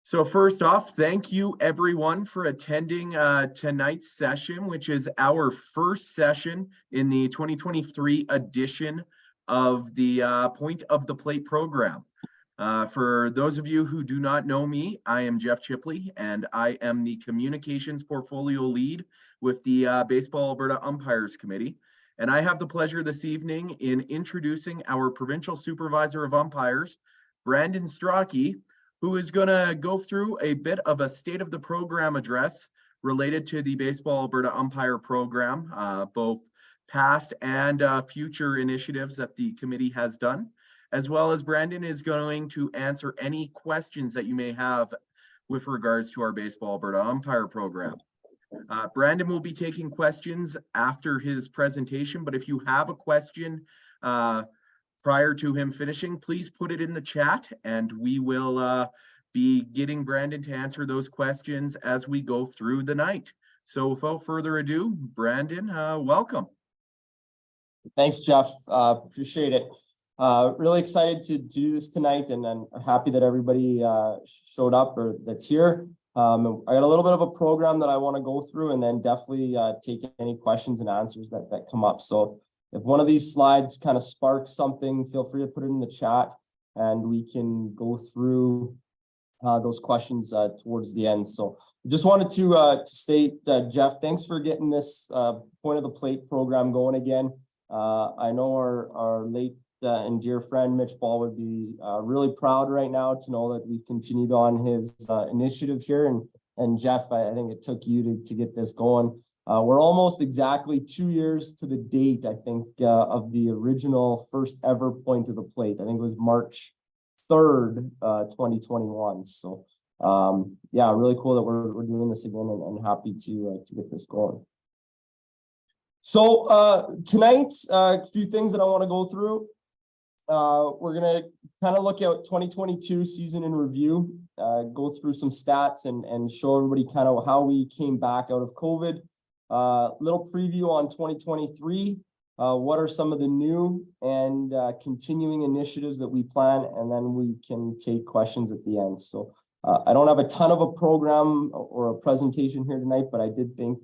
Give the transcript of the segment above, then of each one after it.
So first off, thank you everyone for attending tonight's session, which is our first session in the 2023 edition of the Point of the Plate program. For those of you who do not know me, I am Jeff Chipley, and I am the Communications Portfolio Lead with the Baseball Alberta Umpires Committee. And I have the pleasure this evening in introducing our Provincial Supervisor of Umpires, Brandon Strocki, who is going to go through a bit of a state of the program address related to the Baseball Alberta Umpire Program, both past and future initiatives that the committee has done, as well as Brandon is going to answer any questions that you may have with regards to our Baseball Alberta Umpire Program. Brandon will be taking questions after his presentation, but if you have a question prior to him finishing, please put it in the chat and we will be getting Brandon to answer those questions as we go through the night. So without further ado, Brandon, welcome. Thanks, Jeff. Appreciate it. Really excited to do this tonight, and I'm happy that everybody showed up or that's here. I got a little bit of a program that I want to go through, and then definitely take any questions and answers that come up. So if one of these slides kind of sparks something, feel free to put it in the chat and we can go through those questions towards the end. So just wanted to state, Jeff, thanks for getting this Point of the Plate program going again. I know our late and dear friend Mitch Ball would be really proud right now to know that we've continued on his initiative here. And Jeff, I think it took you to get this going. We're almost exactly 2 years to the date, I think, of the original first ever Point of the Plate. I think it was March 3rd, 2021. So yeah, really cool that we're doing this again, and happy to get this going. So tonight, a few things that I want to go through. We're going to kind of look at 2022 season in review, go through some stats and show everybody kind of how we came back out of COVID. Little preview on 2023. What are some of the new and continuing initiatives that we plan, and then we can take questions at the end. So I don't have a ton of a program or a presentation here tonight, but I did think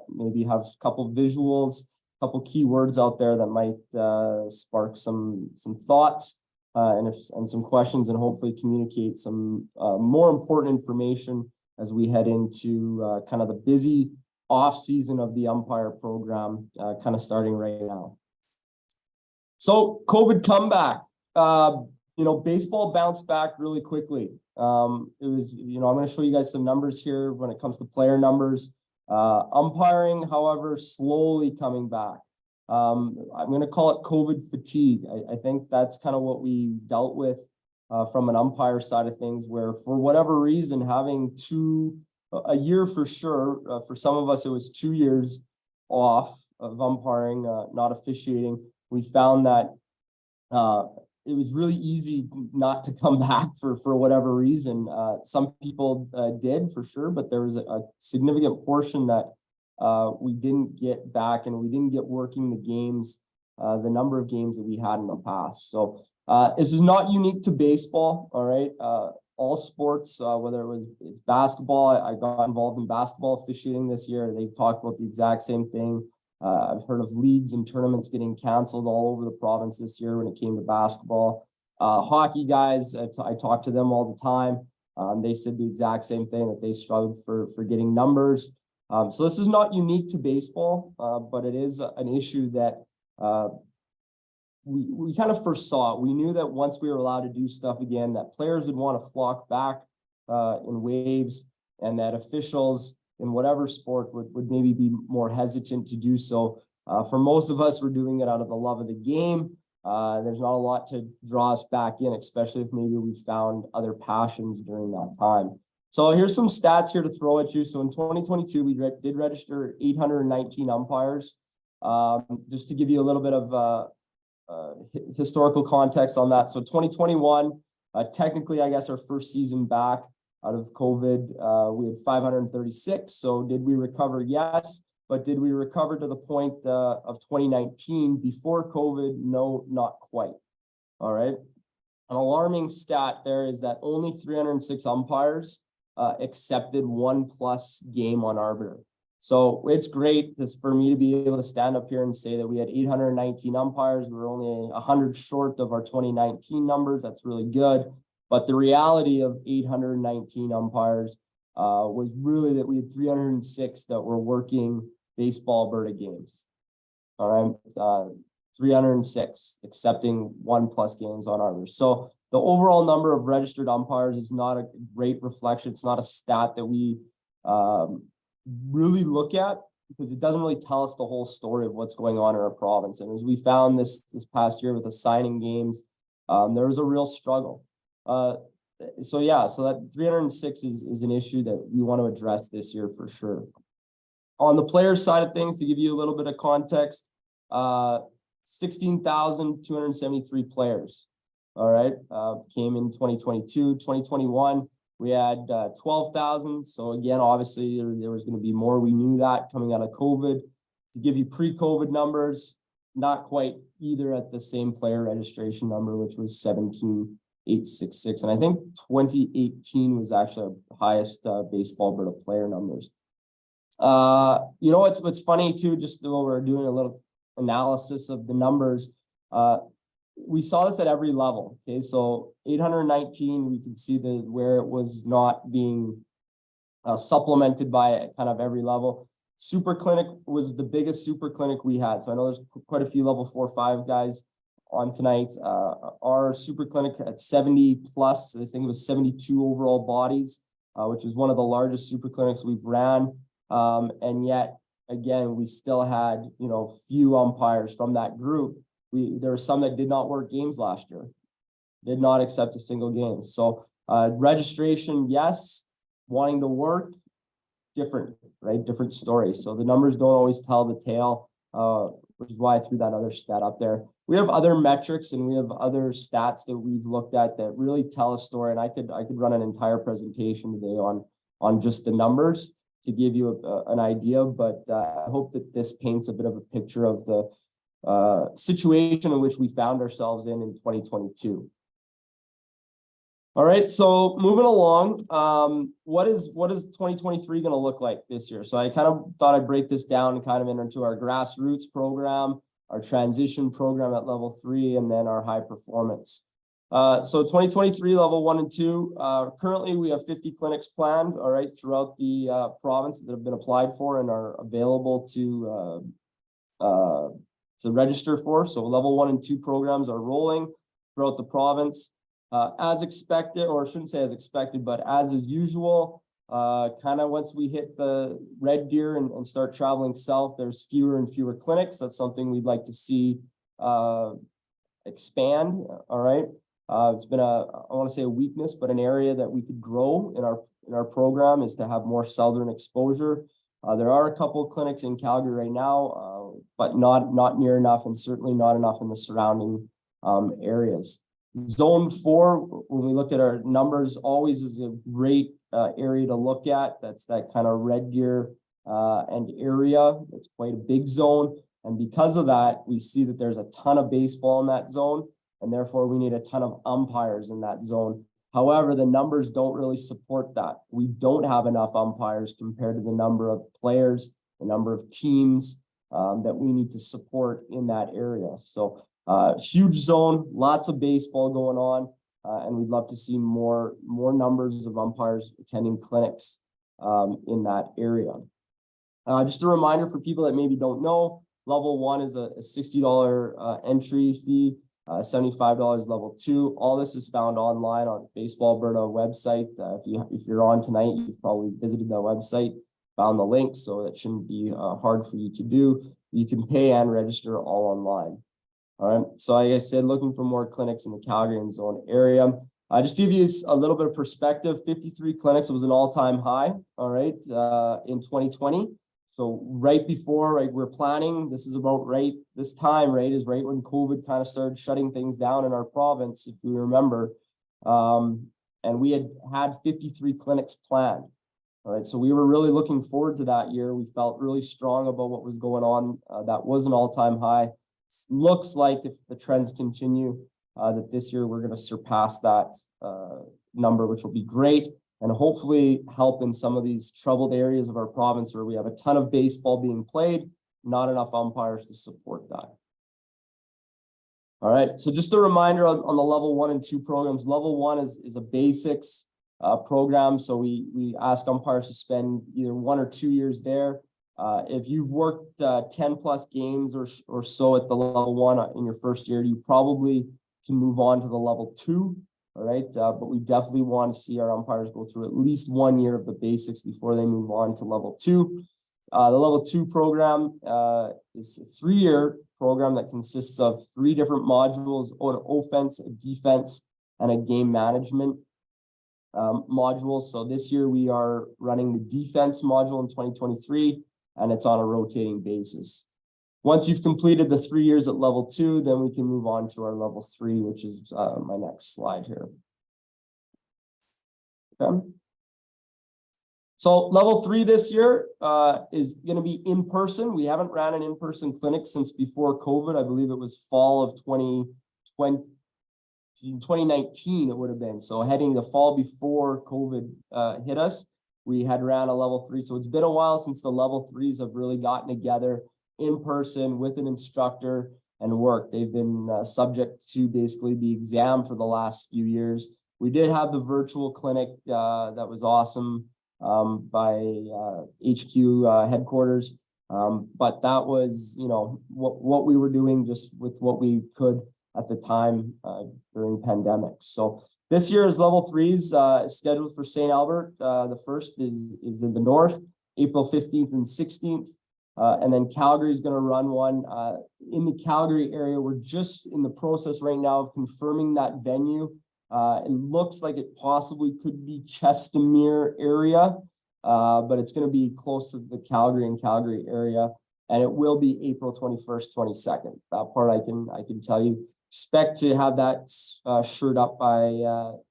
maybe have a couple visuals, a couple keywords out there that might spark some thoughts and some questions, and hopefully communicate some more important information as we head into kind of the busy off season of the umpire program, kind of starting right now. So COVID comeback, baseball bounced back really quickly. It was, I'm going to show you guys some numbers here when it comes to player numbers. Umpiring, however, slowly coming back. I'm going to call it COVID fatigue. I think that's kind of what we dealt with from an umpire side of things, where for whatever reason, having a year for sure, for some of us, it was 2 years off of umpiring, not officiating. We found that it was really easy not to come back for whatever reason. Some people did for sure, but there was a significant portion that we didn't get back, and we didn't get working the games, the number of games that we had in the past. So this is not unique to baseball, all right? All sports, whether it's basketball, I got involved in basketball officiating this year. They talked about the exact same thing. I've heard of leagues and tournaments getting canceled all over the province this year when it came to basketball. Hockey guys, I talk to them all the time. They said the exact same thing, that they struggled for getting numbers. So this is not unique to baseball, but it is an issue that we kind of first saw it. We knew that once we were allowed to do stuff again, that players would want to flock back in waves, and that officials in whatever sport would maybe be more hesitant to do so. For most of us, we're doing it out of the love of the game. There's not a lot to draw us back in, especially if maybe we found other passions during that time. So here's some stats here to throw at you. So in 2022, we did register 819 umpires. Just to give you a little bit of historical context on that. So 2021, technically, I guess our first season back out of COVID, we had 536. So did we recover? Yes. But did we recover to the point of 2019 before COVID? No, not quite. All right. An alarming stat there is that only 306 umpires accepted 1+ game on arbiter. So it's great for me to be able to stand up here and say that we had 819 umpires. We were only 100 short of our 2019 numbers. That's really good. But the reality of 819 umpires was really that we had 306 that were working Baseball Alberta games. All right, 306 accepting 1+ games on arbiters. So the overall number of registered umpires is not a great reflection. It's not a stat that we really look at, because it doesn't really tell us the whole story of what's going on in our province. And as we found this past year with assigning games, there was a real struggle. So that 306 is an issue that we want to address this year for sure. On the player side of things, to give you a little bit of context, 16,273 players, all right, came in 2022. 2021, we had 12,000. So again, obviously there was going to be more. We knew that coming out of COVID. To give you pre-COVID numbers, not quite either at the same player registration number, which was 17,866. And I think 2018 was actually the highest Baseball Alberta player numbers. You know, what's funny too, just while we're doing a little analysis of the numbers, we saw this at every level. Okay, so 819, we could see where it was not being supplemented by kind of every level. Super Clinic was the biggest Super Clinic we had. So I know there's quite a few level 4-5 guys on tonight. Our Super Clinic at 70+, I think it was 72 overall bodies, which is one of the largest Super Clinics we've ran. And yet, again, we still had, you know, few umpires from that group. There were some that did not work games last year, did not accept a single game. So registration, yes. Wanting to work, different, right? Different story. So the numbers don't always tell the tale, which is why I threw that other stat up there. We have other metrics and we have other stats that we've looked at that really tell a story. And I could run an entire presentation today on just the numbers to give you an idea, but I hope that this paints a bit of a picture of the situation in which we found ourselves in 2022. All right, so moving along, what is 2023 going to look like this year? So I kind of thought I'd break this down kind of into our grassroots program, our transition program at level 3, and then our high performance. So 2023 level 1 and 2, currently we have 50 clinics planned, all right, throughout the province that have been applied for and are available to register for. So level 1 and 2 programs are rolling throughout the province. As expected, or I shouldn't say as expected, but as is usual, kind of once we hit the red deer and start traveling south, there's fewer and fewer clinics. That's something we'd like to see expand. All right. It's been I want to say a weakness, but an area that we could grow in our program is to have more southern exposure. There are a couple of clinics in Calgary right now, but not near enough, and certainly not enough in the surrounding areas. Zone 4, when we look at our numbers, always is a great area to look at. That's that kind of red deer and area. It's quite a big zone. And because of that, we see that there's a ton of baseball in that zone, and therefore we need a ton of umpires in that zone. However, the numbers don't really support that. We don't have enough umpires compared to the number of players, the number of teams that we need to support in that area. So huge zone, lots of baseball going on, and we'd love to see more numbers of umpires attending clinics in that area. Just a reminder for people that maybe don't know, level 1 is a $60 entry fee, $75 level 2. All this is found online on Baseball Alberta website. If you're on tonight, you've probably visited that website, found the link, so it shouldn't be hard for you to do. You can pay and register all online. All right, so like I said, looking for more clinics in the Calgary and zone area. Just to give you a little bit of perspective, 53 clinics was an all-time high, all right, in 2020. So right before, right, we're planning, this is about right, this time, right, is right when COVID kind of started shutting things down in our province, if you remember. And we had 53 clinics planned. All right, so we were really looking forward to that year. We felt really strong about what was going on. That was an all-time high. Looks like if the trends continue, that this year we're going to surpass that number, which will be great. and hopefully help in some of these troubled areas of our province where we have a ton of baseball being played, not enough umpires to support that. All right, so just a reminder on the level 1 and 2 programs. Level 1 is a basics program, so we ask umpires to spend either 1 or 2 years there. If you've worked 10 plus games or so at the level 1 in your first year, you probably can move on to the level 2. All right, but we definitely want to see our umpires go through at least 1 year of the basics before they move on to level 2. The level 2 program is a 3-year program that consists of 3 different modules: an offense, a defense, and a game management module. So this year we are running the defense module in 2023, and it's on a rotating basis. Once you've completed the 3 years at level 2, then we can move on to our level 3, which is my next slide here. Okay. So level 3 this year is going to be in person. We haven't ran an in-person clinic since before COVID. I believe it was fall of 2019 it would have been. So heading the fall before COVID hit us, we had ran a level 3. So it's been a while since the level 3s have really gotten together in person with an instructor and work. They've been subject to basically the exam for the last few years. We did have the virtual clinic that was awesome by HQ headquarters, but that was, you know, what we were doing just with what we could at the time during pandemic. So this year is level 3s scheduled for St. Albert. The first is in the north, April 15th and 16th. And then Calgary is going to run one in the Calgary area. We're just in the process right now of confirming that venue. It looks like it possibly could be Chestermere area, but it's going to be close to the Calgary area, and it will be April 21st, 22nd. That part I can tell you. Expect to have that shirt up by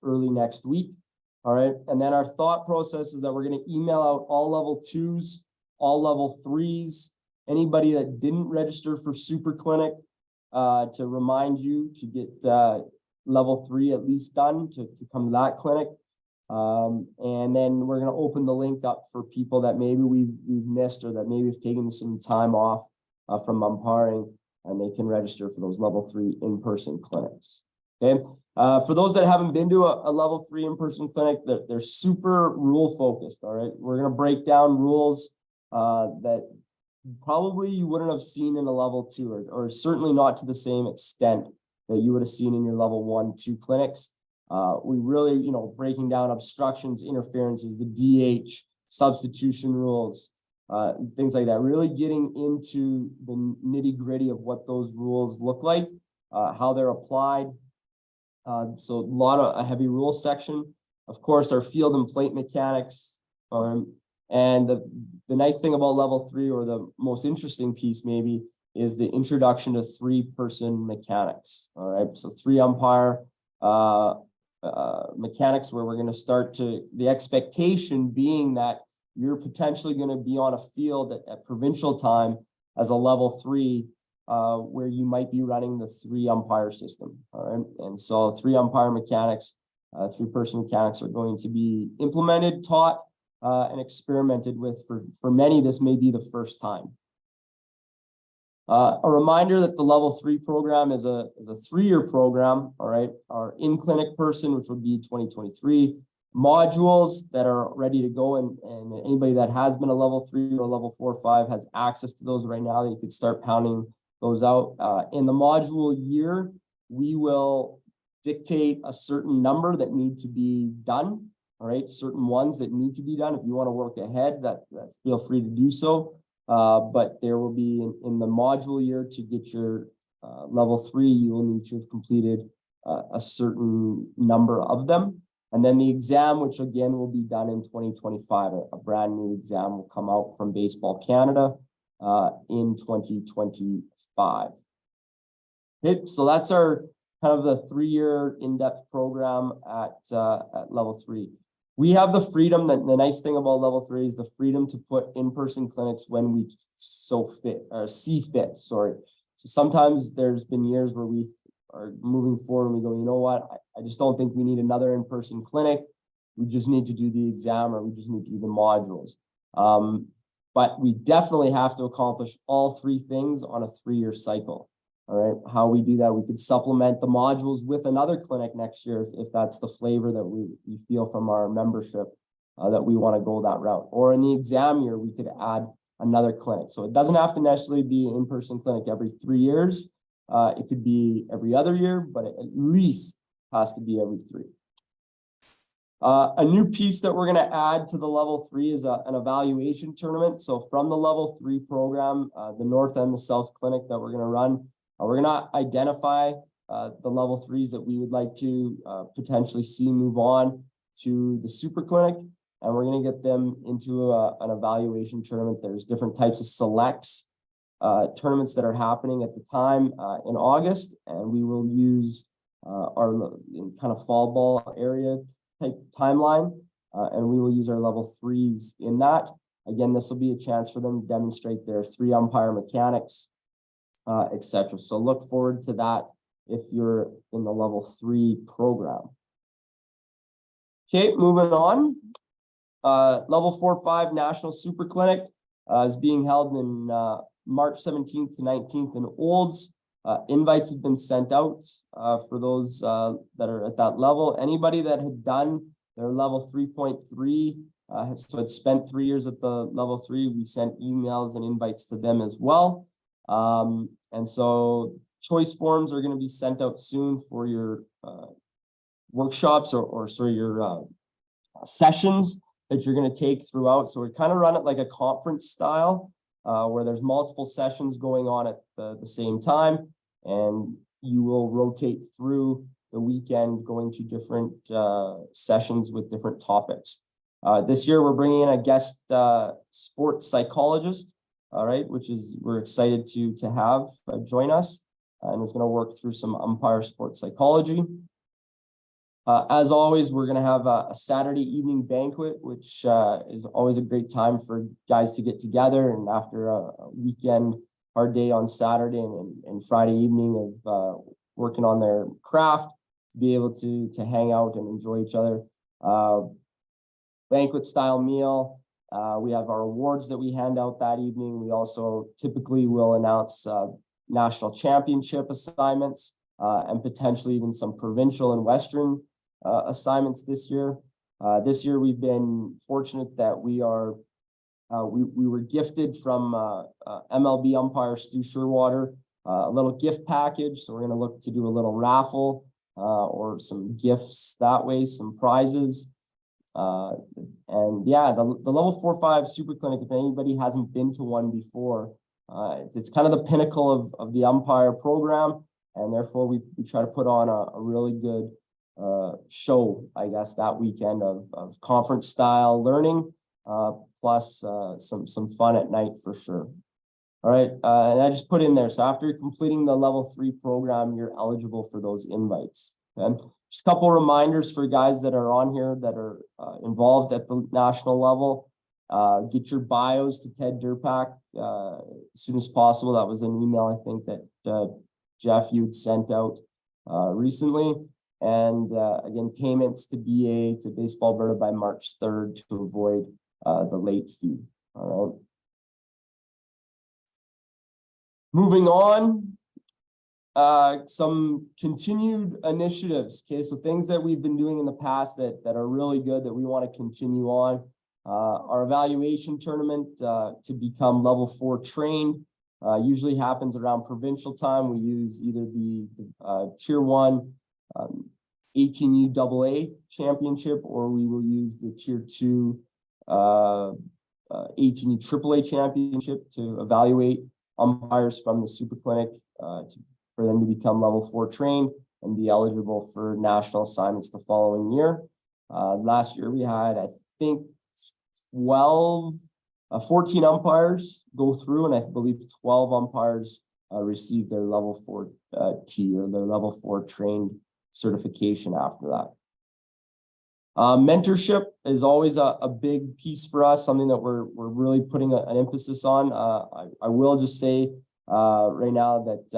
early next week. All right, and then our thought process is that we're going to email out all level 2s, all level 3s, anybody that didn't register for Super Clinic to remind you to get level 3 at least done to come to that clinic. And then we're going to open the link up for people that maybe we've missed or that maybe have taken some time off from umpiring, and they can register for those level 3 in-person clinics. Okay. For those that haven't been to a level 3 in-person clinic, they're super rule focused. All right. We're going to break down rules that probably you wouldn't have seen in a level 2 or certainly not to the same extent that you would have seen in your level 1, 2 clinics. We really, you know, breaking down obstructions, interferences, the DH, substitution rules, things like that, really getting into the nitty gritty of what those rules look like, how they're applied. So a lot of a heavy rules section, of course, our field and plate mechanics. And the nice thing about level 3, or the most interesting piece maybe, is the introduction to 3-person mechanics. All right, so 3 umpire mechanics, where we're going to start to, the expectation being that you're potentially going to be on a field at provincial time as a level 3, where you might be running the 3 umpire system. All right, and so 3 umpire mechanics, 3-person mechanics are going to be implemented, taught, and experimented with. For many, this may be the first time. A reminder that the level 3 program is a 3-year program. All right, our in-clinic person, which would be 2023, modules that are ready to go, and anybody that has been a level 3 or level 4 or 5 has access to those right now. You could start pounding those out. In the module year, we will dictate a certain number that need to be done. All right, certain ones that need to be done. If you want to work ahead, that's feel free to do so. But there will be in the module year, to get your level 3, you will need to have completed a certain number of them. And then the exam, which again will be done in 2025, a brand new exam will come out from Baseball Canada in 2025. Okay, so that's our kind of the 3-year in-depth program at level 3. We have the freedom, that the nice thing about level 3 is the freedom to put in-person clinics when we see fit. Sorry. So sometimes there's been years where we are moving forward and we go, you know what, I just don't think we need another in-person clinic. we just need to do the exam or we just need to do the modules. But we definitely have to accomplish all three things on a 3-year cycle. All right, how we do that, we could supplement the modules with another clinic next year if that's the flavor that we feel from our membership that we want to go that route. Or in the exam year, we could add another clinic. So it doesn't have to necessarily be an in-person clinic every 3 years. It could be every other year, but it at least has to be every 3. A new piece that we're going to add to the level 3 is an evaluation tournament. So from the level 3 program, the North and the South clinic that we're going to run, we're going to identify the level 3s that we would like to potentially see move on to the super clinic. And we're going to get them into an evaluation tournament. There's different types of selects tournaments that are happening at the time in August. And we will use our kind of fall ball area type timeline. And we will use our level 3s in that. Again, this will be a chance for them to demonstrate their 3 umpire mechanics, etc. So look forward to that if you're in the level 3 program. Okay, moving on. Level 4-5 National Super Clinic is being held in March 17th to 19th in Olds. Invites have been sent out for those that are at that level. Anybody that had done their level 3.3, so had spent 3 years at the level 3, we sent emails and invites to them as well. And so choice forms are going to be sent out soon for your workshops or sorry, your sessions that you're going to take throughout. So we kind of run it like a conference style where there's multiple sessions going on at the same time, and you will rotate through the weekend going to different sessions with different topics. This year we're bringing in a guest sports psychologist, all right, which is we're excited to have join us, and is going to work through some umpire sports psychology. As always, we're going to have a Saturday evening banquet, which is always a great time for guys to get together. And after a weekend hard day on Saturday and Friday evening of working on their craft, to be able to hang out and enjoy each other. Banquet style meal. We have our awards that we hand out that evening. We also typically will announce national championship assignments and potentially even some provincial and Western assignments this year. This year we've been fortunate that we were gifted from MLB umpire Stu Sherwater a little gift package. So we're going to look to do a little raffle or some gifts that way, some prizes. And yeah, the level 4-5 super clinic, if anybody hasn't been to one before, it's kind of the pinnacle of the umpire program, and therefore we try to put on a really good show, I guess, that weekend of conference style learning, plus some fun at night for sure. All right, and I just put in there, so after completing the level 3 program, you're eligible for those invites. Okay, just a couple reminders for guys that are on here that are involved at the national level. Get your bios to Ted Durpak as soon as possible. That was an email I think that Jeff, you'd sent out recently. And again, payments to BA, to Baseball Alberta by March 3rd to avoid the late fee. All right. Moving on, some continued initiatives. Okay, so things that we've been doing in the past that are really good that we want to continue on. Our evaluation tournament to become level 4 trained usually happens around provincial time. We use either the tier 1 18U AA championship, or we will use the tier 2 18U AAA championship to evaluate umpires from the super clinic for them to become level 4 trained and be eligible for national assignments the following year. Last year we had, I think, 14 umpires go through, and I believe 12 umpires received their level 4 T or their level 4 trained certification after that. Mentorship is always a big piece for us, something that we're really putting an emphasis on. I will just say right now that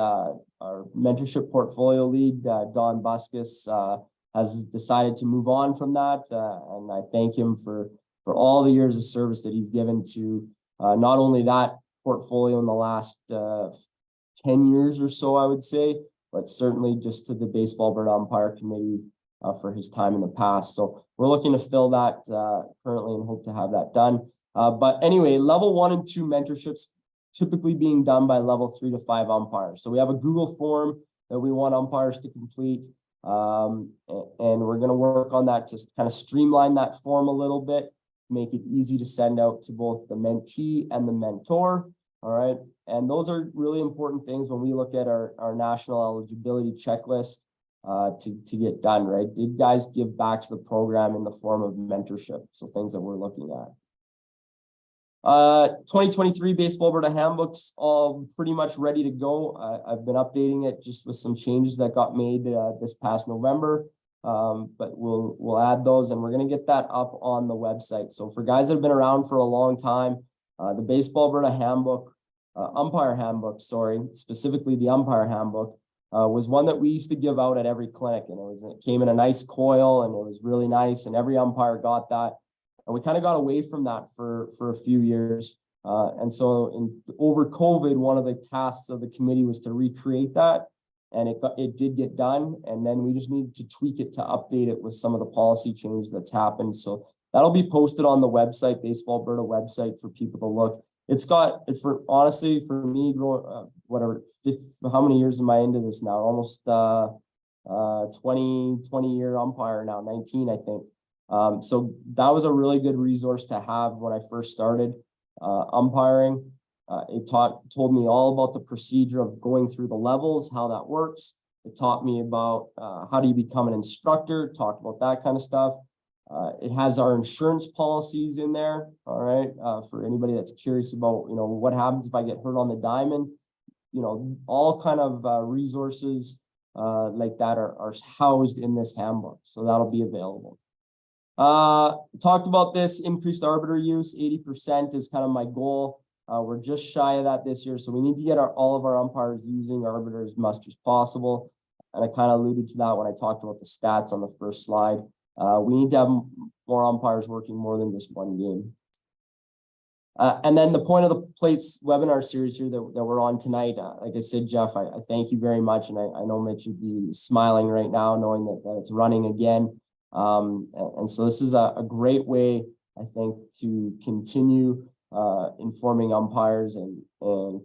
our mentorship portfolio lead, Don Buskus, has decided to move on from that. And I thank him for all the years of service that he's given to not only that portfolio in the last 10 years or so, I would say, but certainly just to the Baseball Alberta Umpire Committee for his time in the past. So we're looking to fill that currently and hope to have that done. But anyway, level 1 and 2 mentorships typically being done by level 3 to 5 umpires. So we have a Google form that we want umpires to complete. And we're going to work on that to kind of streamline that form a little bit, make it easy to send out to both the mentee and the mentor. All right. And those are really important things when we look at our national eligibility checklist to get done, right? Did guys give back to the program in the form of mentorship? So things that we're looking at. 2023 Baseball Alberta handbooks all pretty much ready to go. I've been updating it just with some changes that got made this past November. But we'll add those, and we're going to get that up on the website. So for guys that have been around for a long time, the Baseball Alberta handbook, umpire handbook, sorry, specifically the umpire handbook, was one that we used to give out at every clinic, and it came in a nice coil, and it was really nice, and every umpire got that. And we kind of got away from that for a few years. And so over COVID, one of the tasks of the committee was to recreate that. And it did get done. And then we just needed to tweak it to update it with some of the policy change that's happened. So that'll be posted on the website, Baseball Alberta website, for people to look. Honestly, for me, how many years am I into this now? Almost 20-year umpire now, 19, I think. So that was a really good resource to have when I first started umpiring. It told me all about the procedure of going through the levels, how that works. It taught me about how do you become an instructor, talked about that kind of stuff. It has our insurance policies in there, all right, for anybody that's curious about, what happens if I get hurt on the diamond. All kind of resources like that are housed in this handbook, so that'll be available. Talked about this increased arbiter use. 80% is kind of my goal. We're just shy of that this year, so we need to get all of our umpires using arbiter as much as possible. And I kind of alluded to that when I talked about the stats on the first slide. We need to have more umpires working more than just one game. And then the Point of the Plates webinar series here that we're on tonight. Like I said, Jeff, I thank you very much, and I know Mitch would be smiling right now knowing that it's running again. And so this is a great way, I think, to continue informing umpires and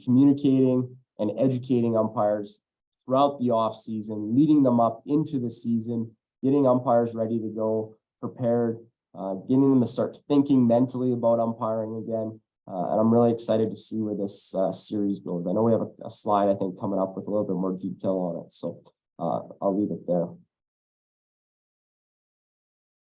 communicating and educating umpires throughout the off season, leading them up into the season, getting umpires ready to go, prepared, getting them to start thinking mentally about umpiring again. And I'm really excited to see where this series goes. I know we have a slide, I think, coming up with a little bit more detail on it. So I'll leave it there.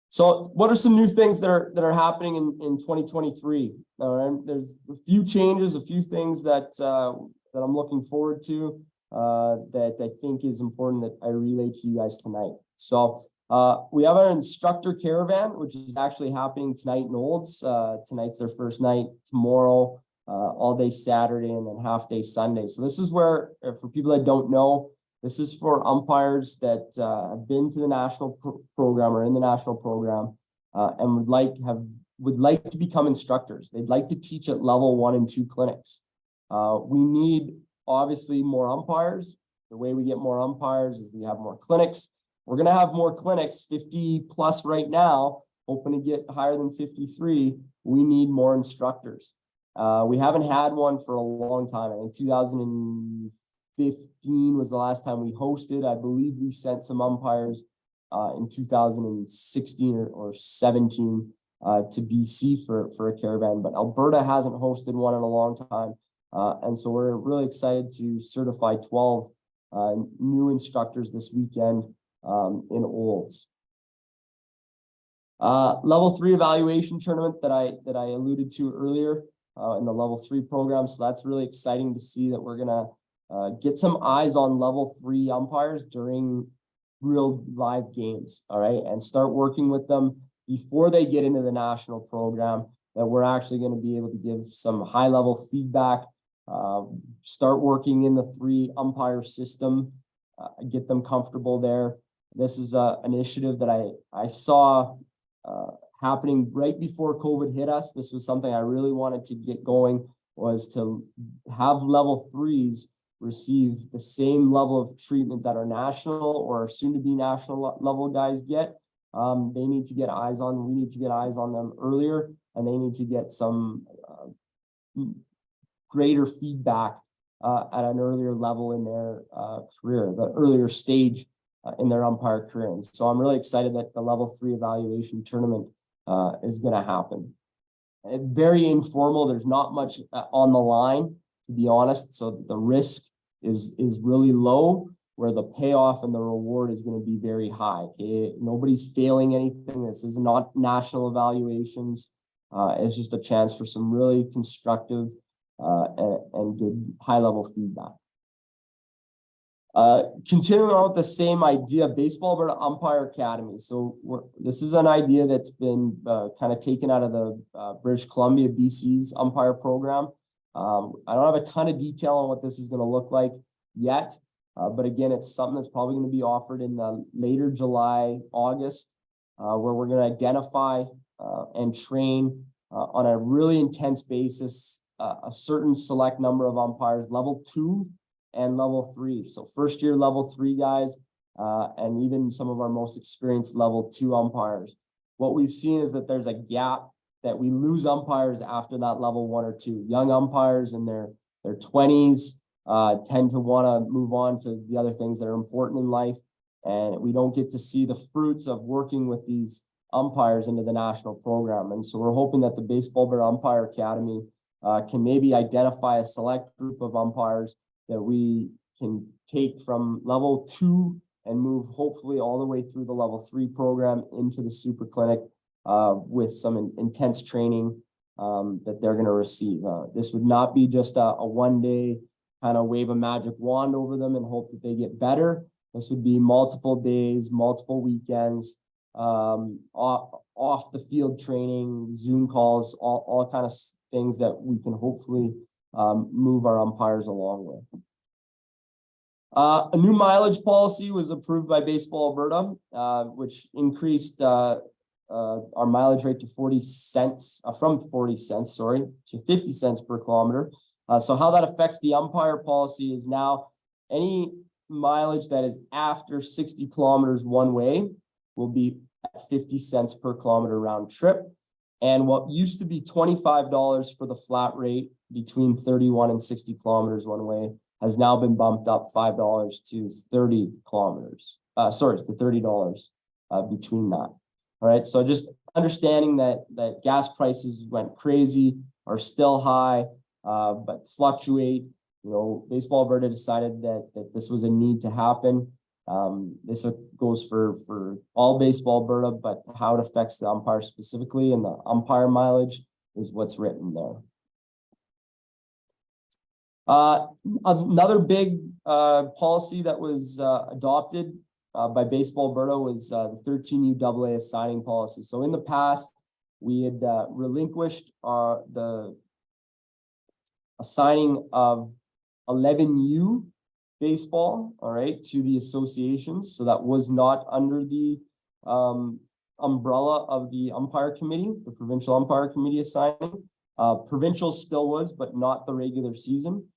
So what are some new things that are happening in 2023? All right, there's a few changes, a few things that I'm looking forward to that I think is important that I relay to you guys tonight. So we have our instructor caravan, which is actually happening tonight in Olds. Tonight's their first night. Tomorrow, all day Saturday, and then half day Sunday. So this is where, for people that don't know, this is for umpires that have been to the national program or in the national program and would like to become instructors. They'd like to teach at level 1 and 2 clinics. We need obviously more umpires. The way we get more umpires is we have more clinics. We're going to have more clinics, 50 plus right now, hoping to get higher than 53. We need more instructors. We haven't had one for a long time. I think 2015 was the last time we hosted. I believe we sent some umpires in 2016 or 17 to BC for a caravan, but Alberta hasn't hosted one in a long time. And so we're really excited to certify 12 new instructors this weekend in Olds. Level 3 evaluation tournament that I alluded to earlier in the level 3 program. So that's really exciting to see that we're gonna get some eyes on level 3 umpires during real live games. All right, and start working with them before they get into the national program, that we're actually going to be able to give some high level feedback, start working in the 3 umpire system, get them comfortable there. This is an initiative that I saw happening right before COVID hit us. This was something I really wanted to get going, was to have level 3s receive the same level of treatment that our national or soon to be national level guys get. They need to get eyes on, we need to get eyes on them earlier, and they need to get some greater feedback at an earlier level in their career, the earlier stage in their umpire career. And so I'm really excited that the level 3 evaluation tournament is going to happen. Very informal. There's not much on the line, to be honest. So the risk is really low, where the payoff and the reward is going to be very high. Okay? Nobody's failing anything. This is not national evaluations. It's just a chance for some really constructive and good high-level feedback. Continuing on with the same idea, Baseball Alberta Umpire Academy. So this is an idea that's been kind of taken out of the British Columbia, BC's umpire program. I don't have a ton of detail on what this is going to look like yet, but again, it's something that's probably going to be offered in the later July, August, where we're going to identify and train on a really intense basis a certain select number of umpires, level 2 and level 3. So first year level 3 guys, and even some of our most experienced level 2 umpires. What we've seen is that there's a gap, that we lose umpires after that level 1 or 2. Young umpires in their 20s tend to want to move on to the other things that are important in life. And we don't get to see the fruits of working with these umpires into the national program. And so we're hoping that the Baseball Alberta Umpire Academy can maybe identify a select group of umpires that we can take from level 2 and move hopefully all the way through the level 3 program into the super clinic with some intense training that they're going to receive. This would not be just a one-day kind of wave a magic wand over them and hope that they get better. This would be multiple days, multiple weekends, off the field training, Zoom calls, all kind of things that we can hopefully move our umpires along with. A new mileage policy was approved by Baseball Alberta, which increased our mileage rate to 40 cents, from 40 cents, sorry, to 50 cents per kilometer. So how that affects the umpire policy is now any mileage that is after 60 kilometers one way will be at 50 cents per kilometer round trip. And what used to be $25 for the flat rate between 31 and 60 kilometers one way has now been bumped up $5 to 30 kilometers. To $30 between that. All right. So just understanding that gas prices went crazy, are still high, but fluctuate. You know, Baseball Alberta decided that this was a need to happen. This goes for all Baseball Alberta, but how it affects the umpire specifically and the umpire mileage is what's written there. Another big policy that was adopted by Baseball Alberta was the 13U AA assigning policy. So in the past, we had relinquished the assigning of 11U baseball, all right, to the associations. So that was not under the umbrella of the umpire committee, the provincial umpire committee assigning. Provincial still was, but not the regular season.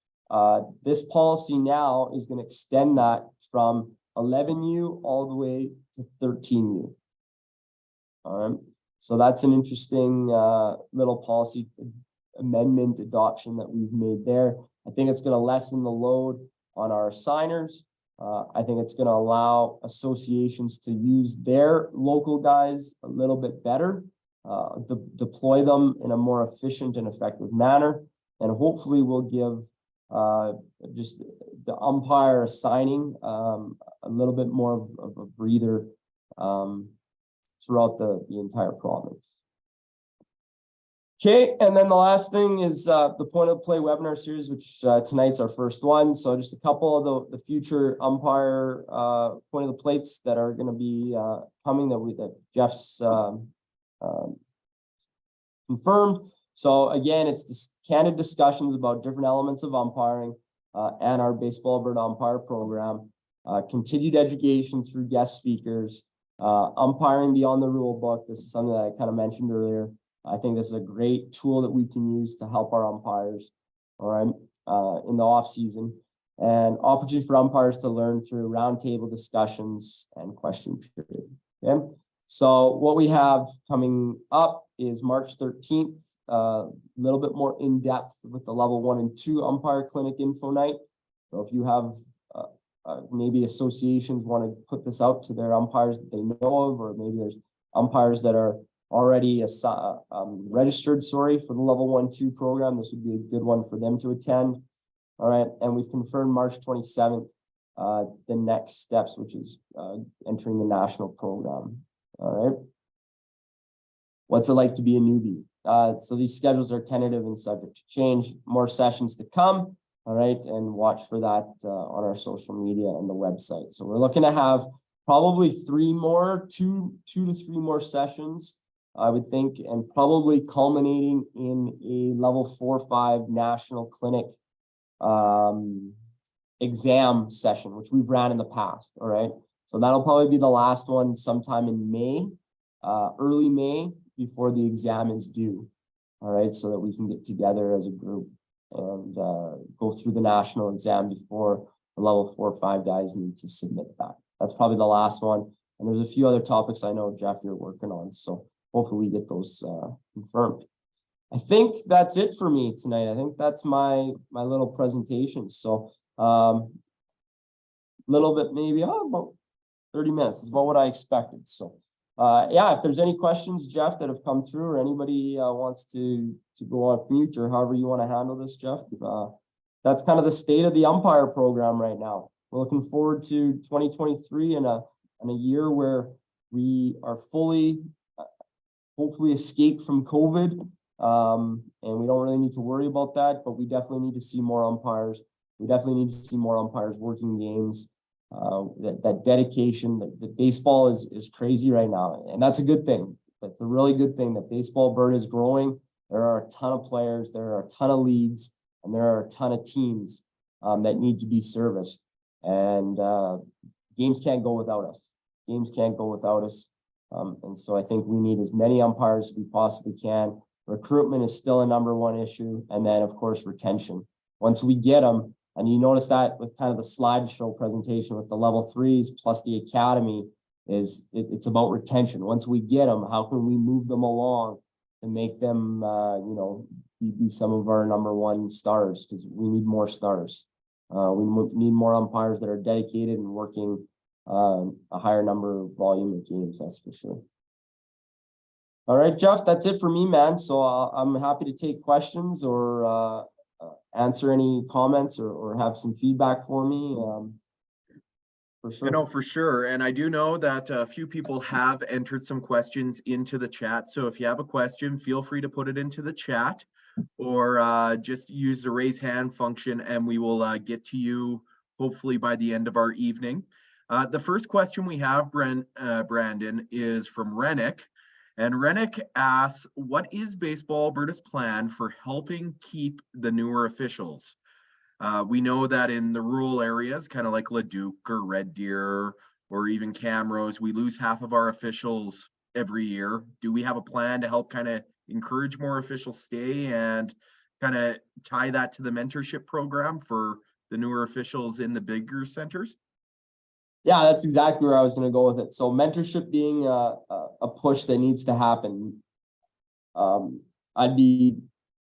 This policy now is going to extend that from 11U all the way to 13U. All right. So that's an interesting little policy amendment adoption that we've made there. I think it's going to lessen the load on our assigners. I think it's going to allow associations to use their local guys a little bit better, deploy them in a more efficient and effective manner, and hopefully will give just the umpire assigning a little bit more of a breather throughout the entire province. Okay, and then the last thing is the point of play webinar series, which tonight's our first one. So just a couple of the future umpire point of the plates that are going to be coming that Jeff's confirmed. So again, it's this candid discussions about different elements of umpiring and our Baseball Alberta Umpire Program. continued education through guest speakers, umpiring beyond the rule book. This is something that I kind of mentioned earlier. I think this is a great tool that we can use to help our umpires, all right, in the off season, and opportunity for umpires to learn through roundtable discussions and question period. Okay, so what we have coming up is March 13th, a little bit more in depth with the level 1 and 2 umpire clinic info night. So if you have maybe associations want to put this out to their umpires that they know of, or maybe there's umpires that are already registered, for the level 1-2 program, this would be a good one for them to attend. All right, and we've confirmed March 27th, the next steps, which is entering the national program. All right. What's it like to be a newbie? So these schedules are tentative and subject to change. More sessions to come. All right, and watch for that on our social media and the website. So we're looking to have probably 2 to 3 more sessions, I would think, and probably culminating in a level 4-5 national clinic exam session, which we've ran in the past. All right, so that'll probably be the last one sometime in May, early May, before the exam is due. All right, so that we can get together as a group and go through the national exam before the level 4-5 guys need to submit that. That's probably the last one. And there's a few other topics I know, Jeff, you're working on. So hopefully we get those confirmed. I think that's it for me tonight. I think that's my little presentation. So little bit, maybe about 30 minutes is about what I expected. So yeah, if there's any questions, Jeff, that have come through, or anybody wants to go on mute, or however you want to handle this, Jeff, that's kind of the state of the umpire program right now. We're looking forward to 2023 and a year where we are fully, hopefully, escaped from COVID, and we don't really need to worry about that. But we definitely need to see more umpires. We definitely need to see more umpires working games. That dedication, that baseball is crazy right now, and that's a good thing. That's a really good thing that Baseball Alberta is growing. There are a ton of players, there are a ton of leagues, and there are a ton of teams that need to be serviced. And games can't go without us. Games can't go without us. And so I think we need as many umpires as we possibly can. Recruitment is still a number 1 issue, and then of course retention. Once we get them. And you notice that with kind of the slideshow presentation with the level 3s plus the academy, it's about retention. Once we get them, how can we move them along to make them, be some of our number 1 stars? Because we need more stars. We need more umpires that are dedicated and working a higher number of volume of games. That's for sure. All right, Jeff, that's it for me, man. So I'm happy to take questions or answer any comments or have some feedback for me. For sure. For sure. And I do know that a few people have entered some questions into the chat. So if you have a question, feel free to put it into the chat, or just use the raise hand function, and we will get to you hopefully by the end of our evening. The first question we have, Brandon, is from Rennick. And Rennick asks, what is Baseball Alberta's plan for helping keep the newer officials? We know that in the rural areas, kind of like Leduc or Red Deer or even Camrose, we lose half of our officials every year. Do we have a plan to help kind of encourage more officials stay and kind of tie that to the mentorship program for the newer officials in the bigger centers? Yeah, that's exactly where I was going to go with it. So mentorship being a push that needs to happen. I'd be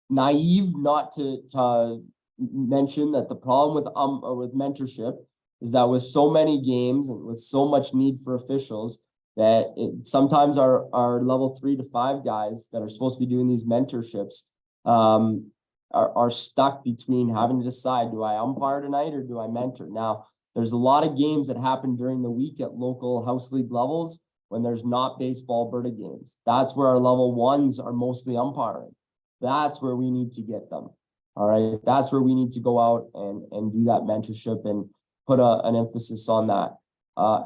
naive not to mention that the problem with mentorship is that with so many games and with so much need for officials, that sometimes our level 3 to 5 guys that are supposed to be doing these mentorships are stuck between having to decide, do I umpire tonight or do I mentor? Now, there's a lot of games that happen during the week at local house league levels when there's not Baseball Alberta games. That's where our level 1s are mostly umpiring. That's where we need to get them. All right. That's where we need to go out and do that mentorship and put an emphasis on that.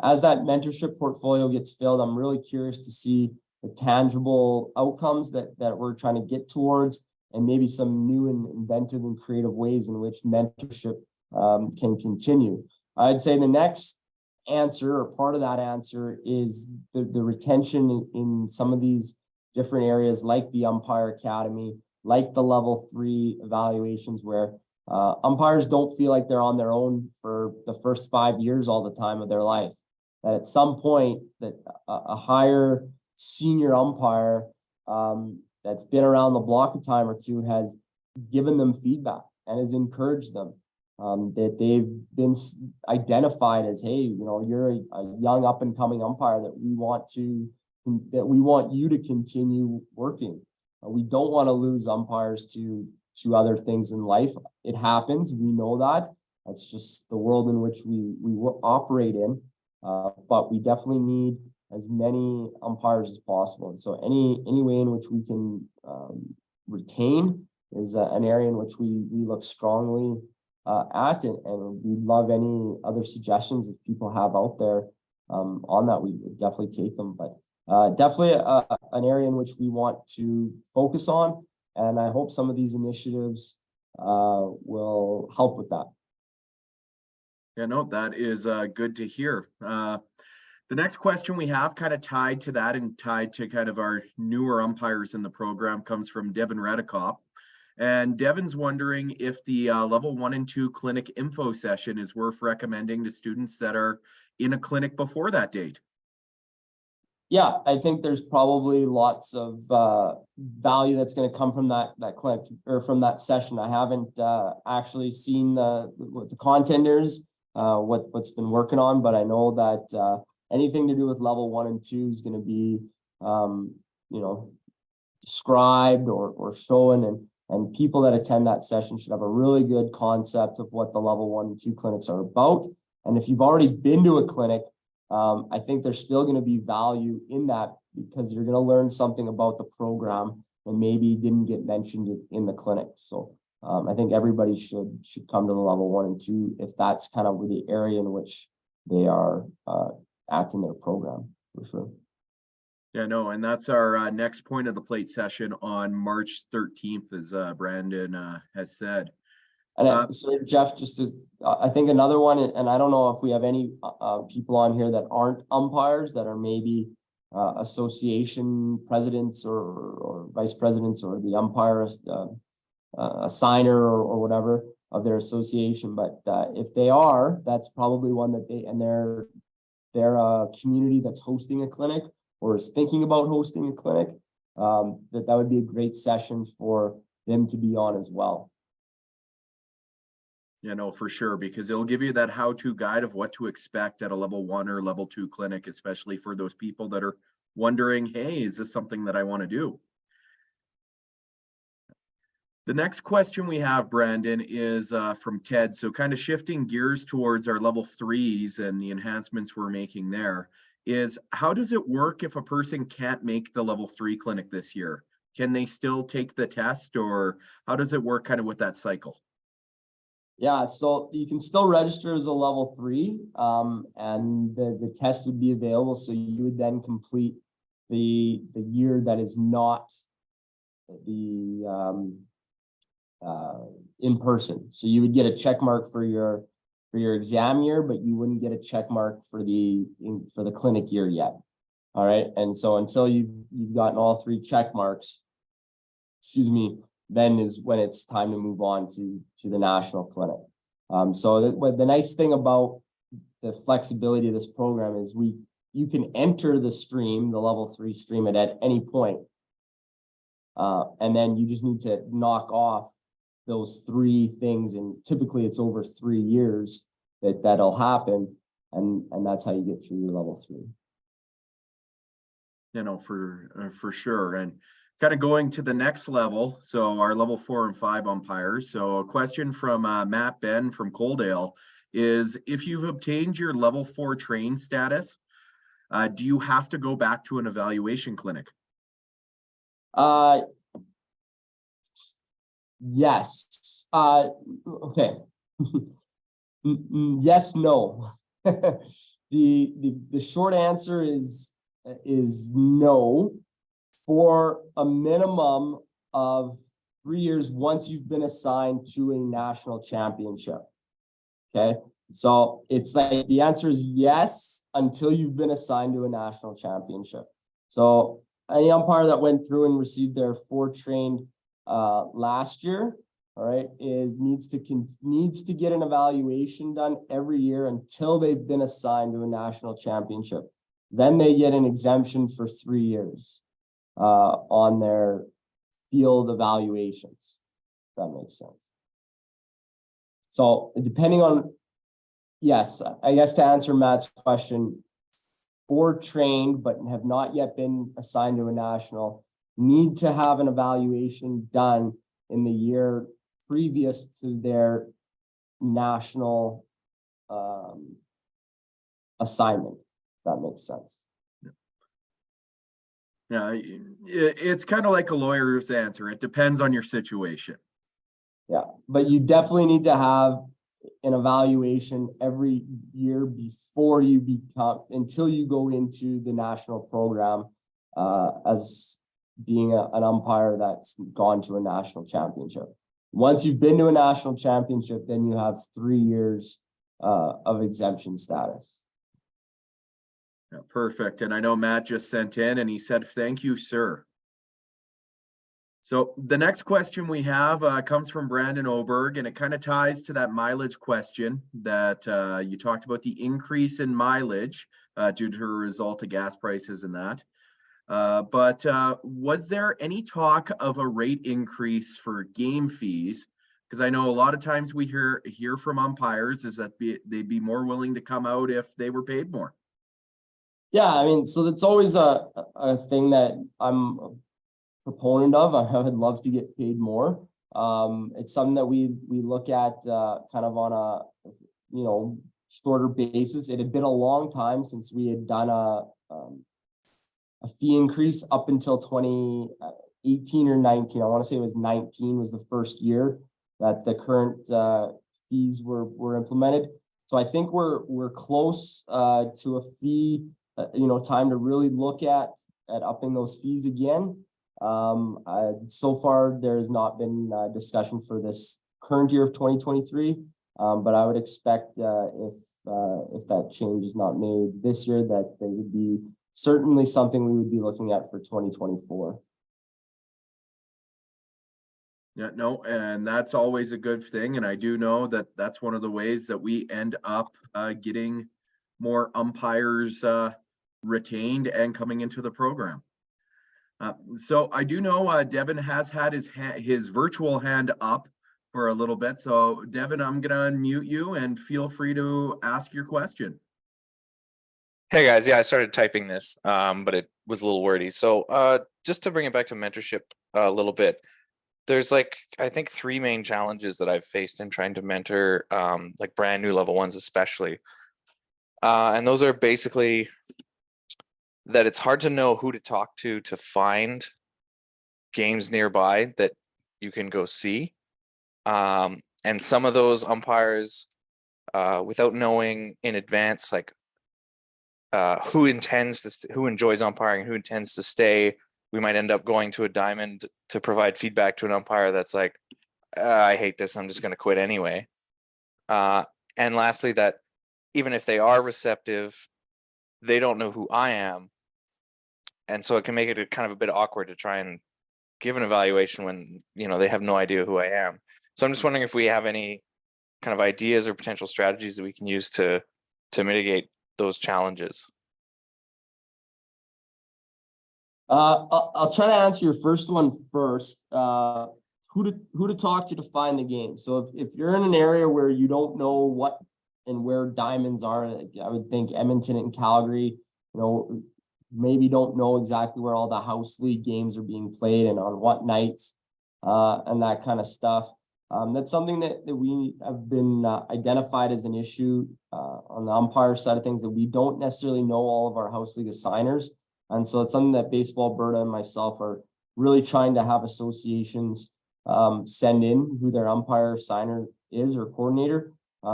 As that mentorship portfolio gets filled, I'm really curious to see the tangible outcomes that we're trying to get towards, and maybe some new and inventive and creative ways in which mentorship can continue. I'd say the next answer, or part of that answer, is the retention in some of these different areas, like the Umpire Academy, like the level 3 evaluations, where umpires don't feel like they're on their own for the first 5 years all the time of their life. That at some point that a higher senior umpire that's been around the block a time or two has given them feedback and has encouraged them, that they've been identified as, hey, you know, you're a young up and coming umpire that we want you to continue working. We don't want to lose umpires to other things in life. It happens. We know that. That's just the world in which we operate in. But we definitely need as many umpires as possible. And so any way in which we can retain is an area in which we look strongly at, and we love any other suggestions if people have out there on that. We would definitely take them, but definitely an area in which we want to focus on, and I hope some of these initiatives will help with that. Yeah, no, that is good to hear. The next question we have, kind of tied to that and tied to kind of our newer umpires in the program, comes from Devin Redikoff. And Devin's wondering if the level 1 and 2 clinic info session is worth recommending to students that are in a clinic before that date. Yeah, I think there's probably lots of value that's going to come from that clinic, or from that session. I haven't actually seen what the content is, what's been working on, but I know that anything to do with level 1 and 2 is going to be, you know, described or shown, and people that attend that session should have a really good concept of what the level 1 and 2 clinics are about. And if you've already been to a clinic, I think there's still going to be value in that, because you're going to learn something about the program and maybe didn't get mentioned in the clinic. So I think everybody should come to the level 1 and 2 if that's kind of the area in which they are at in their program, for sure. Yeah, no, and that's our next point of the plate session on March 13th, as Brandon has said. And so Jeff, just to, I think another one, and I don't know if we have any people on here that aren't umpires, that are maybe association presidents or vice presidents, or the umpire assigner or whatever of their association. But if they are, that's probably one that they're a community that's hosting a clinic or is thinking about hosting a clinic, that would be a great session for them to be on as well. You know, for sure, because it'll give you that how-to guide of what to expect at a level 1 or level 2 clinic, especially for those people that are wondering, hey, is this something that I want to do? The next question we have, Brandon, is from Ted. So kind of shifting gears towards our level 3s and the enhancements we're making there, is how does it work if a person can't make the level 3 clinic this year? Can they still take the test, or how does it work kind of with that cycle? Yeah, so you can still register as a level 3, and the test would be available. So you would then complete the year that is not the in person. So you would get a check mark for your exam year, but you wouldn't get a check mark for the clinic year yet. All right, and so until you've gotten all 3 check marks, excuse me, then is when it's time to move on to the national clinic. So the nice thing about the flexibility of this program is you can enter the stream, the level 3 stream, at any point. And then you just need to knock off those 3 things, and typically it's over 3 years that'll happen, and that's how you get through your level 3. You know, for sure. And kind of going to the next level, so our level 4 and 5 umpires. So a question from Matt Ben from Coaldale is, if you've obtained your level 4 train status, do you have to go back to an evaluation clinic? Yes. Okay. Yes, no. The short answer is no, for a minimum of 3 years once you've been assigned to a national championship. Okay. So it's like the answer is yes until you've been assigned to a national championship. So any umpire that went through and received their 4 trained last year, all right, needs to get an evaluation done every year until they've been assigned to a national championship. Then they get an exemption for 3 years on their field evaluations. If that makes sense. So depending on, yes, I guess to answer Matt's question, 4 trained but have not yet been assigned to a national need to have an evaluation done in the year previous to their national assignment. If that makes sense. Yeah, it's kind of like a lawyer's answer. It depends on your situation. Yeah, but you definitely need to have an evaluation every year before you become, until you go into the national program as being an umpire that's gone to a national championship. Once you've been to a national championship, then you have 3 years of exemption status. Yeah, perfect. And I know Matt just sent in and he said, "Thank you, sir." So the next question we have comes from Brandon Oberg, and it kind of ties to that mileage question that you talked about, the increase in mileage due to a result of gas prices and that. But was there any talk of a rate increase for game fees? Because I know a lot of times we hear from umpires is that they'd be more willing to come out if they were paid more. Yeah, I mean, so that's always a thing that I'm a proponent of. I would love to get paid more. It's something that we look at kind of on a shorter basis. It had been a long time since we had done a fee increase up until 2018 or 19. I want to say it was 19 was the first year that the current fees were implemented. So I think we're close to a fee, time to really look at upping those fees again. So far, there has not been discussion for this current year of 2023, but I would expect if that change is not made this year, that they would be certainly something we would be looking at for 2024. Yeah, no, and that's always a good thing. And I do know that that's one of the ways that we end up getting more umpires retained and coming into the program. So I do know Devin has had his virtual hand up for a little bit. So Devin, I'm gonna unmute you and feel free to ask your question. Hey guys, yeah, I started typing this, but it was a little wordy. So just to bring it back to mentorship a little bit, there's I think 3 main challenges that I've faced in trying to mentor brand new level 1s especially. And those are basically that it's hard to know who to talk to find games nearby that you can go see. And some of those umpires, without knowing in advance, who enjoys umpiring, who intends to stay, we might end up going to a diamond to provide feedback to an umpire that's like, I hate this, I'm just going to quit anyway. And lastly, that even if they are receptive, they don't know who I am. And so it can make it kind of a bit awkward to try and give an evaluation when, they have no idea who I am. So I'm just wondering if we have any kind of ideas or potential strategies that we can use to mitigate those challenges. I'll try to answer your first one first. Who to talk to find the game. So if you're in an area where you don't know what and where diamonds are, I would think Edmonton and Calgary, maybe don't know exactly where all the house league games are being played and on what nights, and that kind of stuff. That's something that we have been identified as an issue on the umpire side of things, that we don't necessarily know all of our house league assigners. And so it's something that Baseball Alberta and myself are really trying to have associations send in who their umpire signer is or coordinator,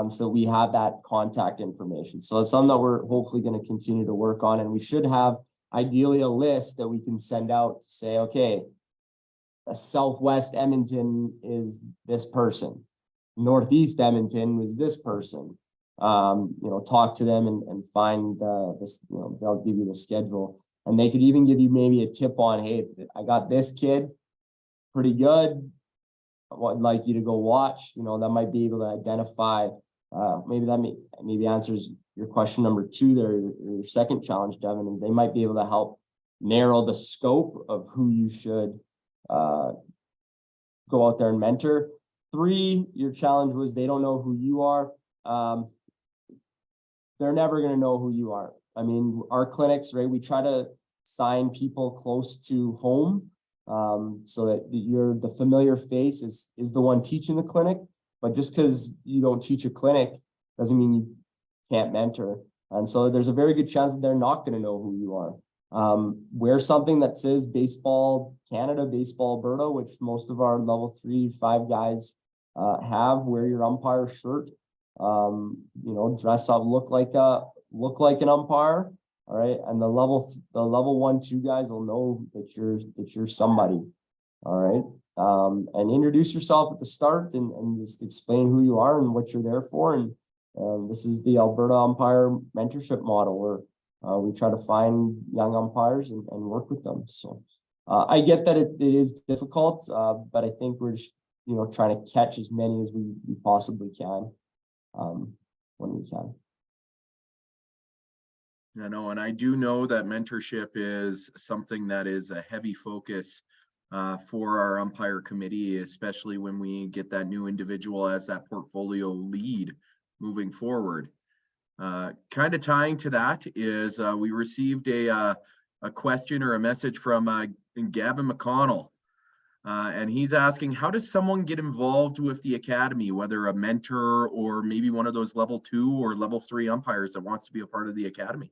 so we have that contact information. So it's something that we're hopefully going to continue to work on, and we should have ideally a list that we can send out to say, okay, Southwest Edmonton is this person, Northeast Edmonton is this person, talk to them and find this, they'll give you the schedule, and they could even give you maybe a tip on, hey, I got this kid pretty good. I'd like you to go watch, that might be able to identify, maybe answers your question number 2 there, your second challenge, Devin, is they might be able to help narrow the scope of who you should go out there and mentor. 3, your challenge was they don't know who you are. They're never going to know who you are. I mean, our clinics, right, we try to sign people close to home, so that you're the familiar face is the one teaching the clinic. But just because you don't teach a clinic doesn't mean you can't mentor. And so there's a very good chance that they're not going to know who you are. Wear something that says Baseball Canada, Baseball Alberta, which most of our level 3, 5 guys have. Wear your umpire shirt. Dress up, look like an umpire. All right, and the level 1, 2 guys will know that you're somebody. All right, and introduce yourself at the start and just explain who you are and what you're there for. And this is the Alberta Umpire Mentorship Model, where we try to find young umpires and work with them. So I get that it is difficult, but I think we're just trying to catch as many as we possibly can when we can. I know, and I do know that mentorship is something that is a heavy focus for our umpire committee, especially when we get that new individual as that portfolio lead moving forward. Kind of tying to that is we received a question or a message from Gavin McConnell, and he's asking, how does someone get involved with the academy, whether a mentor or maybe one of those level 2 or level 3 umpires that wants to be a part of the academy?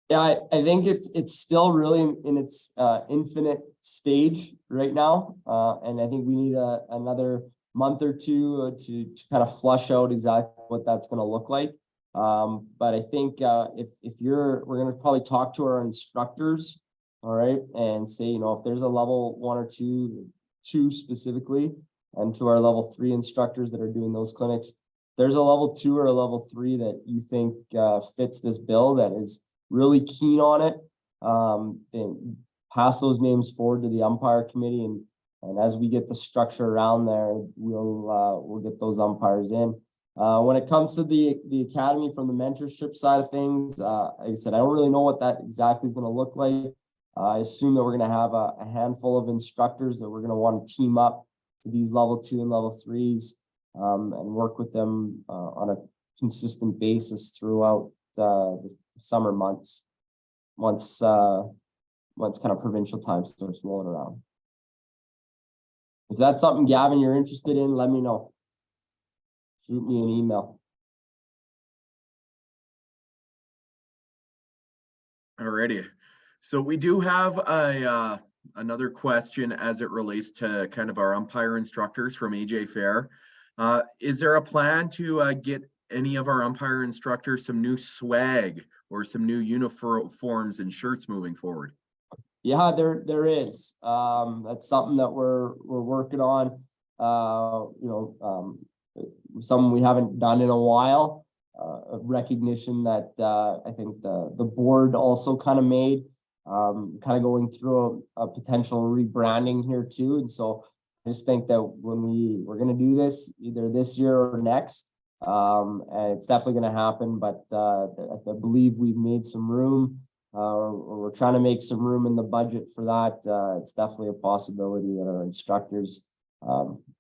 Yeah, I think it's still really in its infinite stage right now, and I think we need another month or 2 to kind of flush out exactly what that's going to look like. But I think if we're going to probably talk to our instructors, all right, and say, if there's a level 1 or 2 specifically, and to our level 3 instructors that are doing those clinics, there's a level 2 or a level 3 that you think fits this bill, that is really keen on it, and pass those names forward to the umpire committee, and as we get the structure around there, we'll get those umpires in. When it comes to the academy from the mentorship side of things, like I said, I don't really know what that exactly is going to look like. I assume that we're going to have a handful of instructors that we're going to want to team up to these level 2 and level 3s, and work with them on a consistent basis throughout the summer months, once kind of provincial time starts rolling around. If that's something, Gavin, you're interested in, let me know. Shoot me an email. Alrighty. So we do have another question as it relates to kind of our umpire instructors from AJ Fair. Is there a plan to get any of our umpire instructors some new swag or some new uniforms and shirts moving forward? Yeah, there is. That's something that we're working on. Something we haven't done in a while. A recognition that I think the board also kind of made, kind of going through a potential rebranding here too. And so I just think that when we're going to do this either this year or next, and it's definitely going to happen, but I believe we've made some room, or we're trying to make some room in the budget for that. It's definitely a possibility that our instructors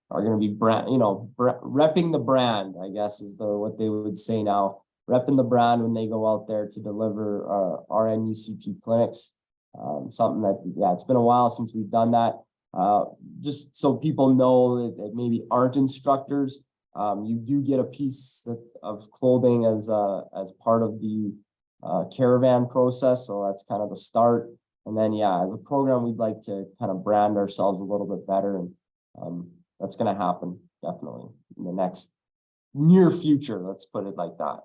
are going to be repping the brand, I guess is what they would say now, repping the brand when they go out there to deliver our NUCP clinics. Something that, yeah, it's been a while since we've done that. Just so people know that maybe aren't instructors, you do get a piece of clothing as part of the caravan process. So that's kind of the start. And then, yeah, as a program, we'd like to kind of brand ourselves a little bit better. And that's going to happen definitely in the next near future. Let's put it like that.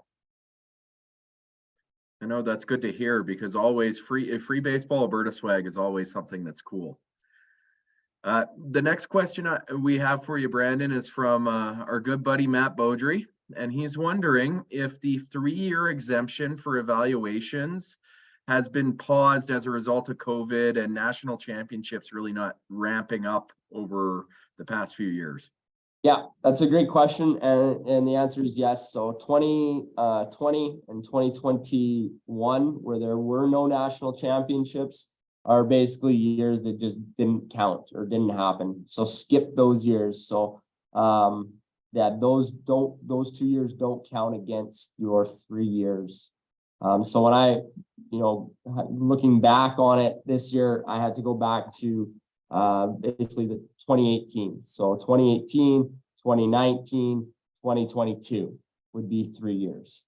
I know that's good to hear, because always free Baseball Alberta swag is always something that's cool. The next question we have for you, Brandon, is from our good buddy Matt Beaudry. and he's wondering if the 3-year exemption for evaluations has been paused as a result of COVID and national championships really not ramping up over the past few years. Yeah, that's a great question. And the answer is yes. So 2020 and 2021, where there were no national championships, are basically years that just didn't count or didn't happen. So skip those years. So yeah, those 2 years don't count against your 3 years. So when I, looking back on it this year, I had to go back to basically the 2018. So 2018, 2019, 2022 would be 3 years.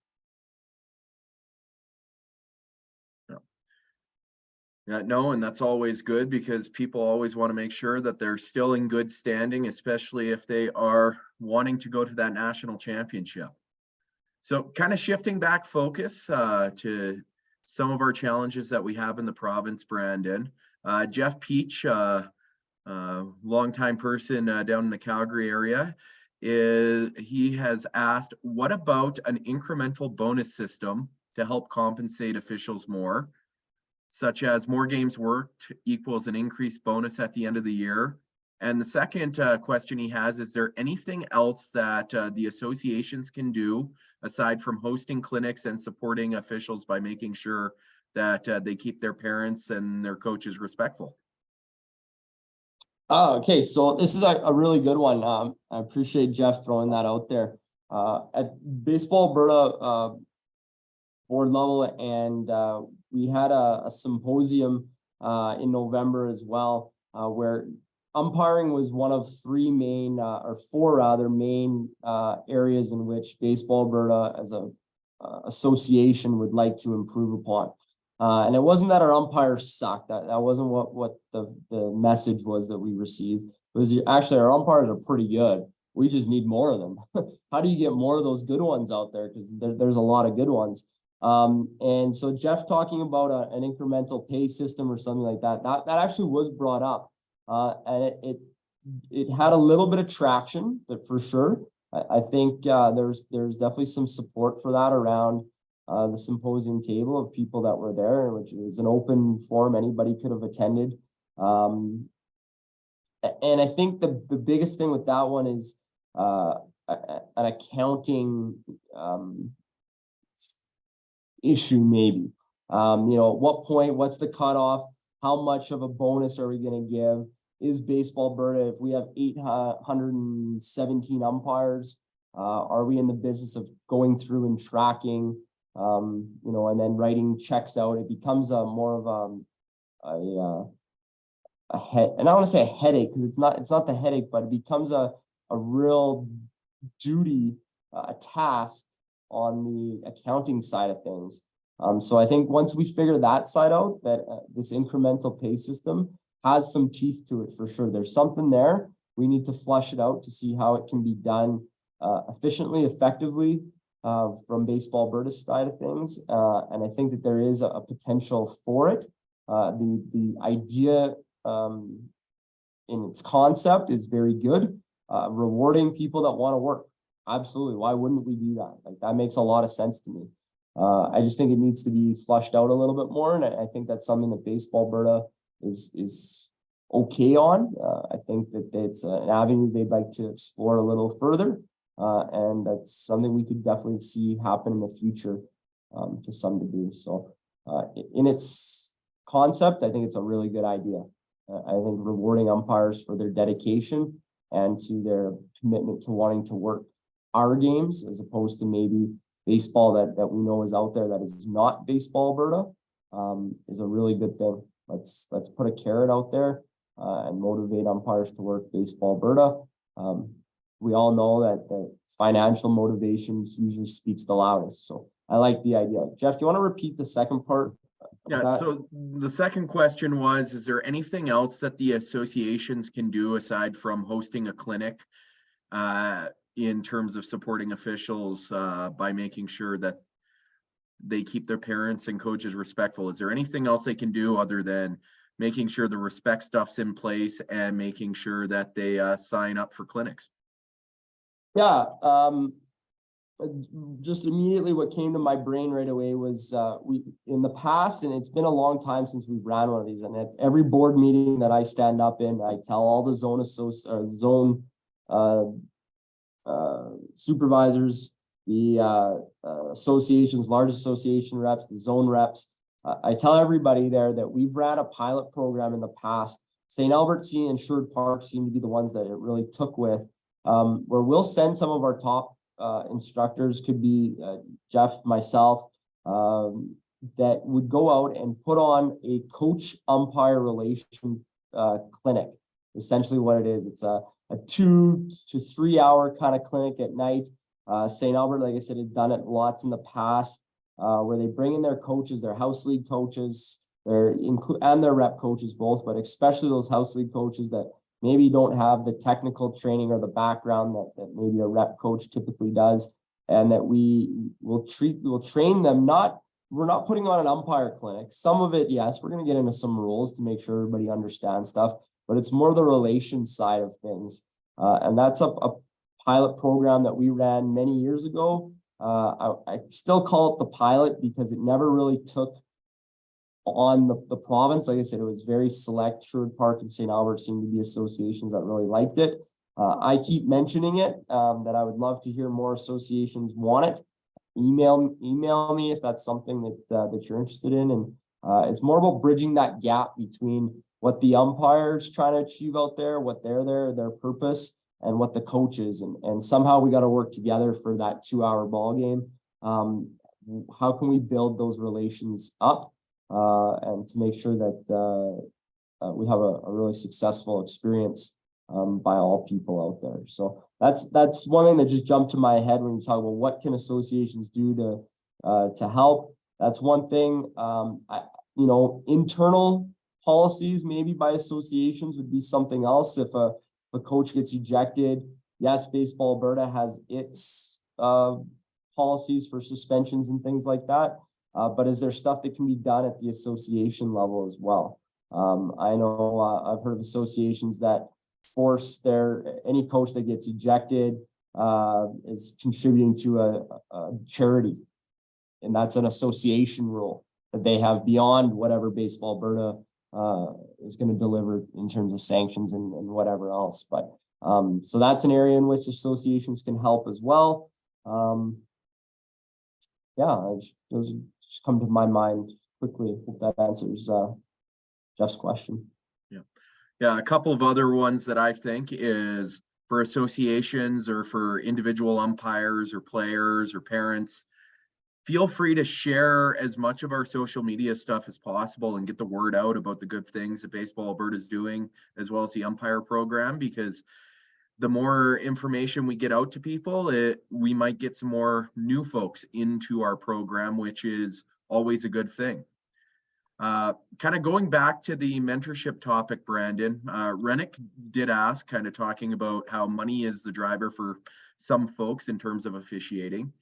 Yeah, no, and that's always good because people always want to make sure that they're still in good standing, especially if they are wanting to go to that national championship. So kind of shifting back focus to some of our challenges that we have in the province, Brandon. Jeff Peach, longtime person down in the Calgary area, he has asked, what about an incremental bonus system to help compensate officials more, such as more games worked equals an increased bonus at the end of the year? And the second question he has, is there anything else that the associations can do aside from hosting clinics and supporting officials by making sure that they keep their parents and their coaches respectful? Oh, okay. So this is a really good one. I appreciate Jeff throwing that out there. At Baseball Alberta board level, and we had a symposium in November as well, where umpiring was one of 3 main or 4 rather main areas in which Baseball Alberta as a association would like to improve upon. And it wasn't that our umpires sucked. That wasn't what the message was that we received. It was actually our umpires are pretty good. We just need more of them. How do you get more of those good ones out there? Because there's a lot of good ones. And so Jeff talking about an incremental pay system or something like that actually was brought up. And it had a little bit of traction, that for sure. I think there's definitely some support for that around the symposium table of people that were there, which is an open forum, anybody could have attended. And I think the biggest thing with that one is an accounting issue, maybe. At what point, what's the cutoff? How much of a bonus are we going to give? Is Baseball Alberta, if we have 817 umpires, are we in the business of going through and tracking, and then writing checks out? It becomes more of a head, and I want to say a headache, because it's not the headache, but it becomes a real duty, a task on the accounting side of things. So I think once we figure that side out, that this incremental pay system has some teeth to it for sure. There's something there. We need to flush it out to see how it can be done efficiently, effectively, from Baseball Alberta's side of things. And I think that there is a potential for it. The idea in its concept is very good. Rewarding people that want to work. Absolutely. Why wouldn't we do that? Like, that makes a lot of sense to me. I just think it needs to be flushed out a little bit more. And I think that's something that Baseball Alberta is okay on. I think that it's an avenue they'd like to explore a little further. And that's something we could definitely see happen in the future to some degree. So in its concept, I think it's a really good idea. I think rewarding umpires for their dedication and to their commitment to wanting to work our games, as opposed to maybe baseball that we know is out there that is not Baseball Alberta, is a really good thing. Let's put a carrot out there and motivate umpires to work Baseball Alberta. We all know that the financial motivation usually speaks the loudest. So I like the idea. Jeff, do you want to repeat the second part? Yeah, so the second question was, is there anything else that the associations can do aside from hosting a clinic in terms of supporting officials by making sure that they keep their parents and coaches respectful? Is there anything else they can do other than making sure the respect stuff's in place and making sure that they sign up for clinics? Yeah, just immediately what came to my brain right away was we in the past, and it's been a long time since we've ran one of these, and at every board meeting that I stand up in, I tell all the zone supervisors, the associations, large association reps, the zone reps. I tell everybody there that we've ran a pilot program in the past. St. Albert C and Sherwood Park seem to be the ones that it really took with, where we'll send some of our top instructors, could be Jeff, myself, that would go out and put on a coach umpire relation clinic. Essentially what it is, it's a 2 to 3 hour kind of clinic at night. St. Albert, like I said, had done it lots in the past, where they bring in their coaches, their house league coaches, and their rep coaches both, but especially those house league coaches that maybe don't have the technical training or the background that maybe a rep coach typically does, and that we'll train them. We're not putting on an umpire clinic. Some of it, yes, we're going to get into some rules to make sure everybody understands stuff, but it's more the relations side of things. And that's a pilot program that we ran many years ago. I still call it the pilot because it never really took on the province. Like I said, it was very select. Sherwood Park and St. Albert seemed to be associations that really liked it. I keep mentioning it, that I would love to hear more associations want it. Email me if that's something that you're interested in. And it's more about bridging that gap between what the umpires trying to achieve out there, what their purpose, and what the coach is. And somehow we got to work together for that 2 hour ball game. How can we build those relations up? And to make sure that we have a really successful experience by all people out there. So that's one thing that just jumped to my head when you talk about what can associations do to help. That's one thing. Internal policies maybe by associations would be something else. If a coach gets ejected, yes, Baseball Alberta has its policies for suspensions and things like that. But is there stuff that can be done at the association level as well? I know I've heard of associations that force any coach that gets ejected is contributing to a charity. And that's an association rule that they have beyond whatever Baseball Alberta is going to deliver in terms of sanctions and whatever else. But so that's an area in which associations can help as well. Those just come to my mind quickly. Hope that answers Jeff's question. Yeah, a couple of other ones that I think is for associations or for individual umpires or players or parents, feel free to share as much of our social media stuff as possible and get the word out about the good things that Baseball Alberta is doing, as well as the umpire program, because the more information we get out to people, we might get some more new folks into our program, which is always a good thing. Kind of going back to the mentorship topic, Brandon, Rennick did ask, kind of talking about how money is the driver for some folks in terms of officiating.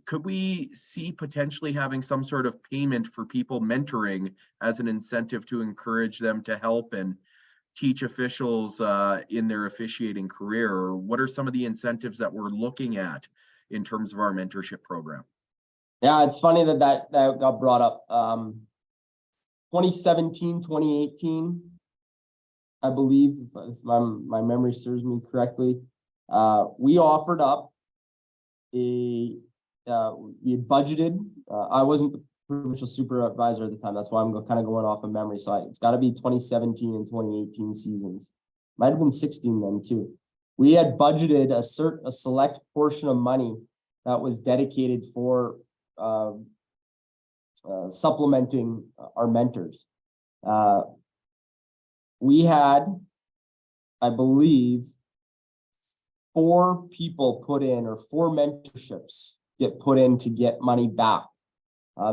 Could we see potentially having some sort of payment for people mentoring as an incentive to encourage them to help and teach officials in their officiating career? Or what are some of the incentives that we're looking at in terms of our mentorship program? Yeah, it's funny that got brought up. 2017, 2018, I believe, if my memory serves me correctly, we offered up we had budgeted. I wasn't the provincial supervisor at the time. That's why I'm kind of going off of memory. So it's got to be 2017 and 2018 seasons. Might have been 16 then too. We had budgeted a select portion of money that was dedicated for supplementing our mentors. We had, I believe, 4 people put in, or 4 mentorships get put in to get money back.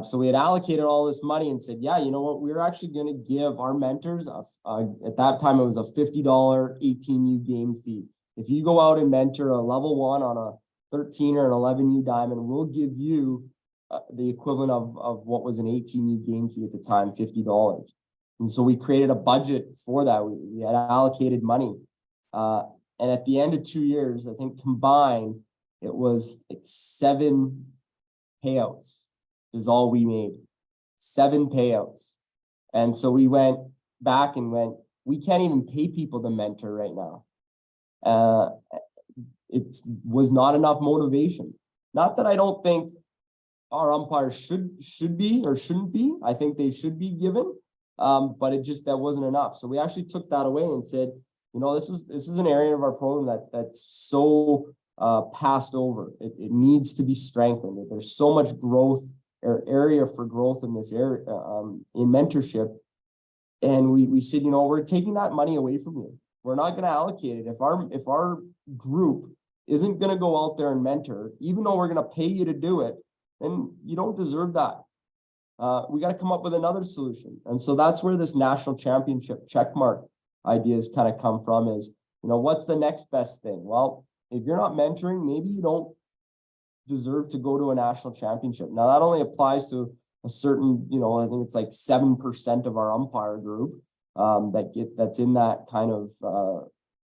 So we had allocated all this money and said, yeah, you know what, we're actually going to give our mentors, at that time it was a $50 18U game fee. If you go out and mentor a level 1 on a 13 or an 11U diamond, we'll give you the equivalent of what was an 18U game fee at the time, $50. And so we created a budget for that. We had allocated money. And at the end of 2 years, I think combined, it was like 7 payouts is all we made. 7 payouts. And so we went back and went, we can't even pay people to mentor right now. It was not enough motivation. Not that I don't think our umpires should be or shouldn't be. I think they should be given, but that wasn't enough. So we actually took that away and said, you know, this is an area of our program that's so passed over. It needs to be strengthened. There's so much growth or area for growth in this area in mentorship. And we said, you know, we're taking that money away from you. We're not going to allocate it. If our group isn't going to go out there and mentor, even though we're going to pay you to do it, then you don't deserve that. We got to come up with another solution. And so that's where this national championship checkmark ideas kind of come from is, you know, what's the next best thing? Well, if you're not mentoring, maybe you don't deserve to go to a national championship. Now that only applies to a certain, you know, I think it's like 7% of our umpire group that's in that kind of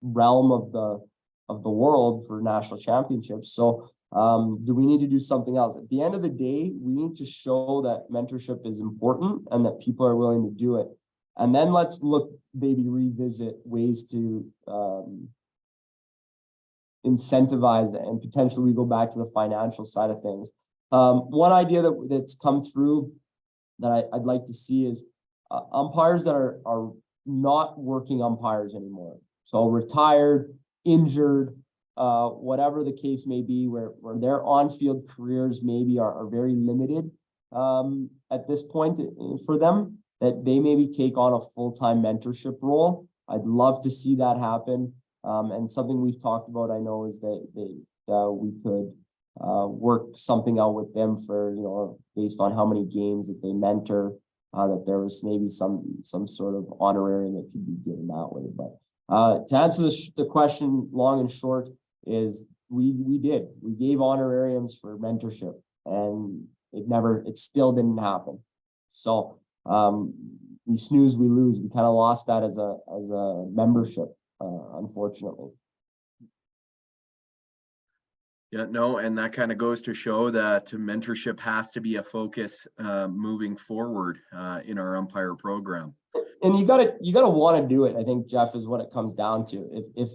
realm of the world for national championships. So do we need to do something else? At the end of the day, we need to show that mentorship is important and that people are willing to do it. And then let's revisit ways to incentivize it, and potentially we go back to the financial side of things. One idea that's come through that I'd like to see is umpires that are not working umpires anymore. So retired, injured, whatever the case may be, where their on-field careers maybe are very limited at this point for them, that they maybe take on a full-time mentorship role. I'd love to see that happen. And something we've talked about, I know, is that we could work something out with them for, you know, based on how many games that they mentor, that there was maybe some sort of honorarium that could be given that way. But to answer the question, long and short, is we gave honorariums for mentorship, and it still didn't happen. So we snooze, we lose. We kind of lost that as a membership, unfortunately. Yeah, no, and that kind of goes to show that mentorship has to be a focus moving forward in our umpire program. And you gotta want to do it. I think, Jeff, is what it comes down to. If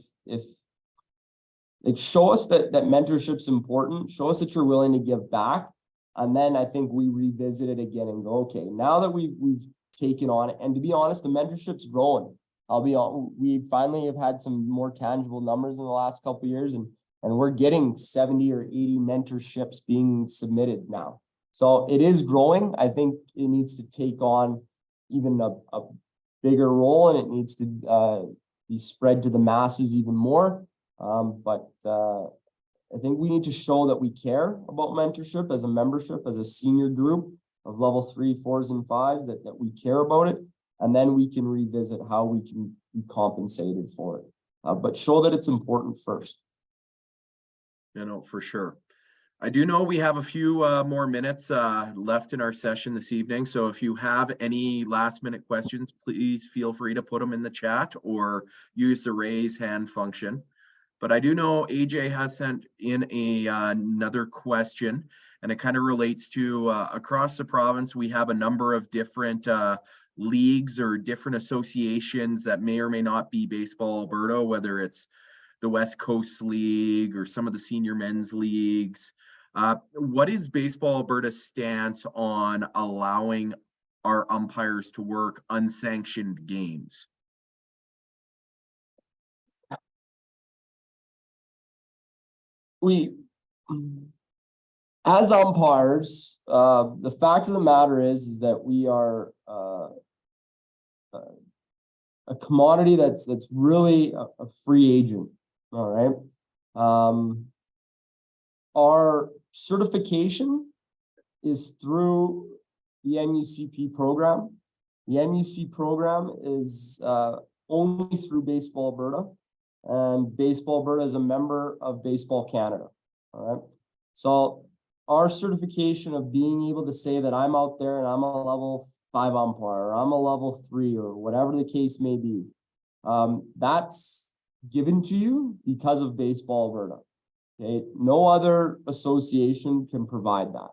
like, show us that mentorship's important, show us that you're willing to give back, and then I think we revisit it again and go, okay, now that we've taken on it, and to be honest, the mentorship's growing. We finally have had some more tangible numbers in the last couple of years, and we're getting 70 or 80 mentorships being submitted now. So it is growing. I think it needs to take on even a bigger role, and it needs to be spread to the masses even more. But I think we need to show that we care about mentorship as a membership, as a senior group of level 3, 4s, and 5s, that we care about it. And then we can revisit how we can be compensated for it. But show that it's important first. You know, for sure. I do know we have a few more minutes left in our session this evening. So if you have any last minute questions, please feel free to put them in the chat or use the raise hand function. But I do know AJ has sent in another question, and it kind of relates to across the province, we have a number of different leagues or different associations that may or may not be Baseball Alberta, whether it's the West Coast League or some of the senior men's leagues. What is Baseball Alberta's stance on allowing our umpires to work unsanctioned games? As umpires, the fact of the matter is that we are a commodity that's really a free agent. All right. Our certification is through the NUCP program. The NUC program is only through Baseball Alberta, and Baseball Alberta is a member of Baseball Canada. All right. So our certification of being able to say that I'm out there and I'm a level 5 umpire, or I'm a level 3, or whatever the case may be, that's given to you because of Baseball Alberta. Okay, no other association can provide that.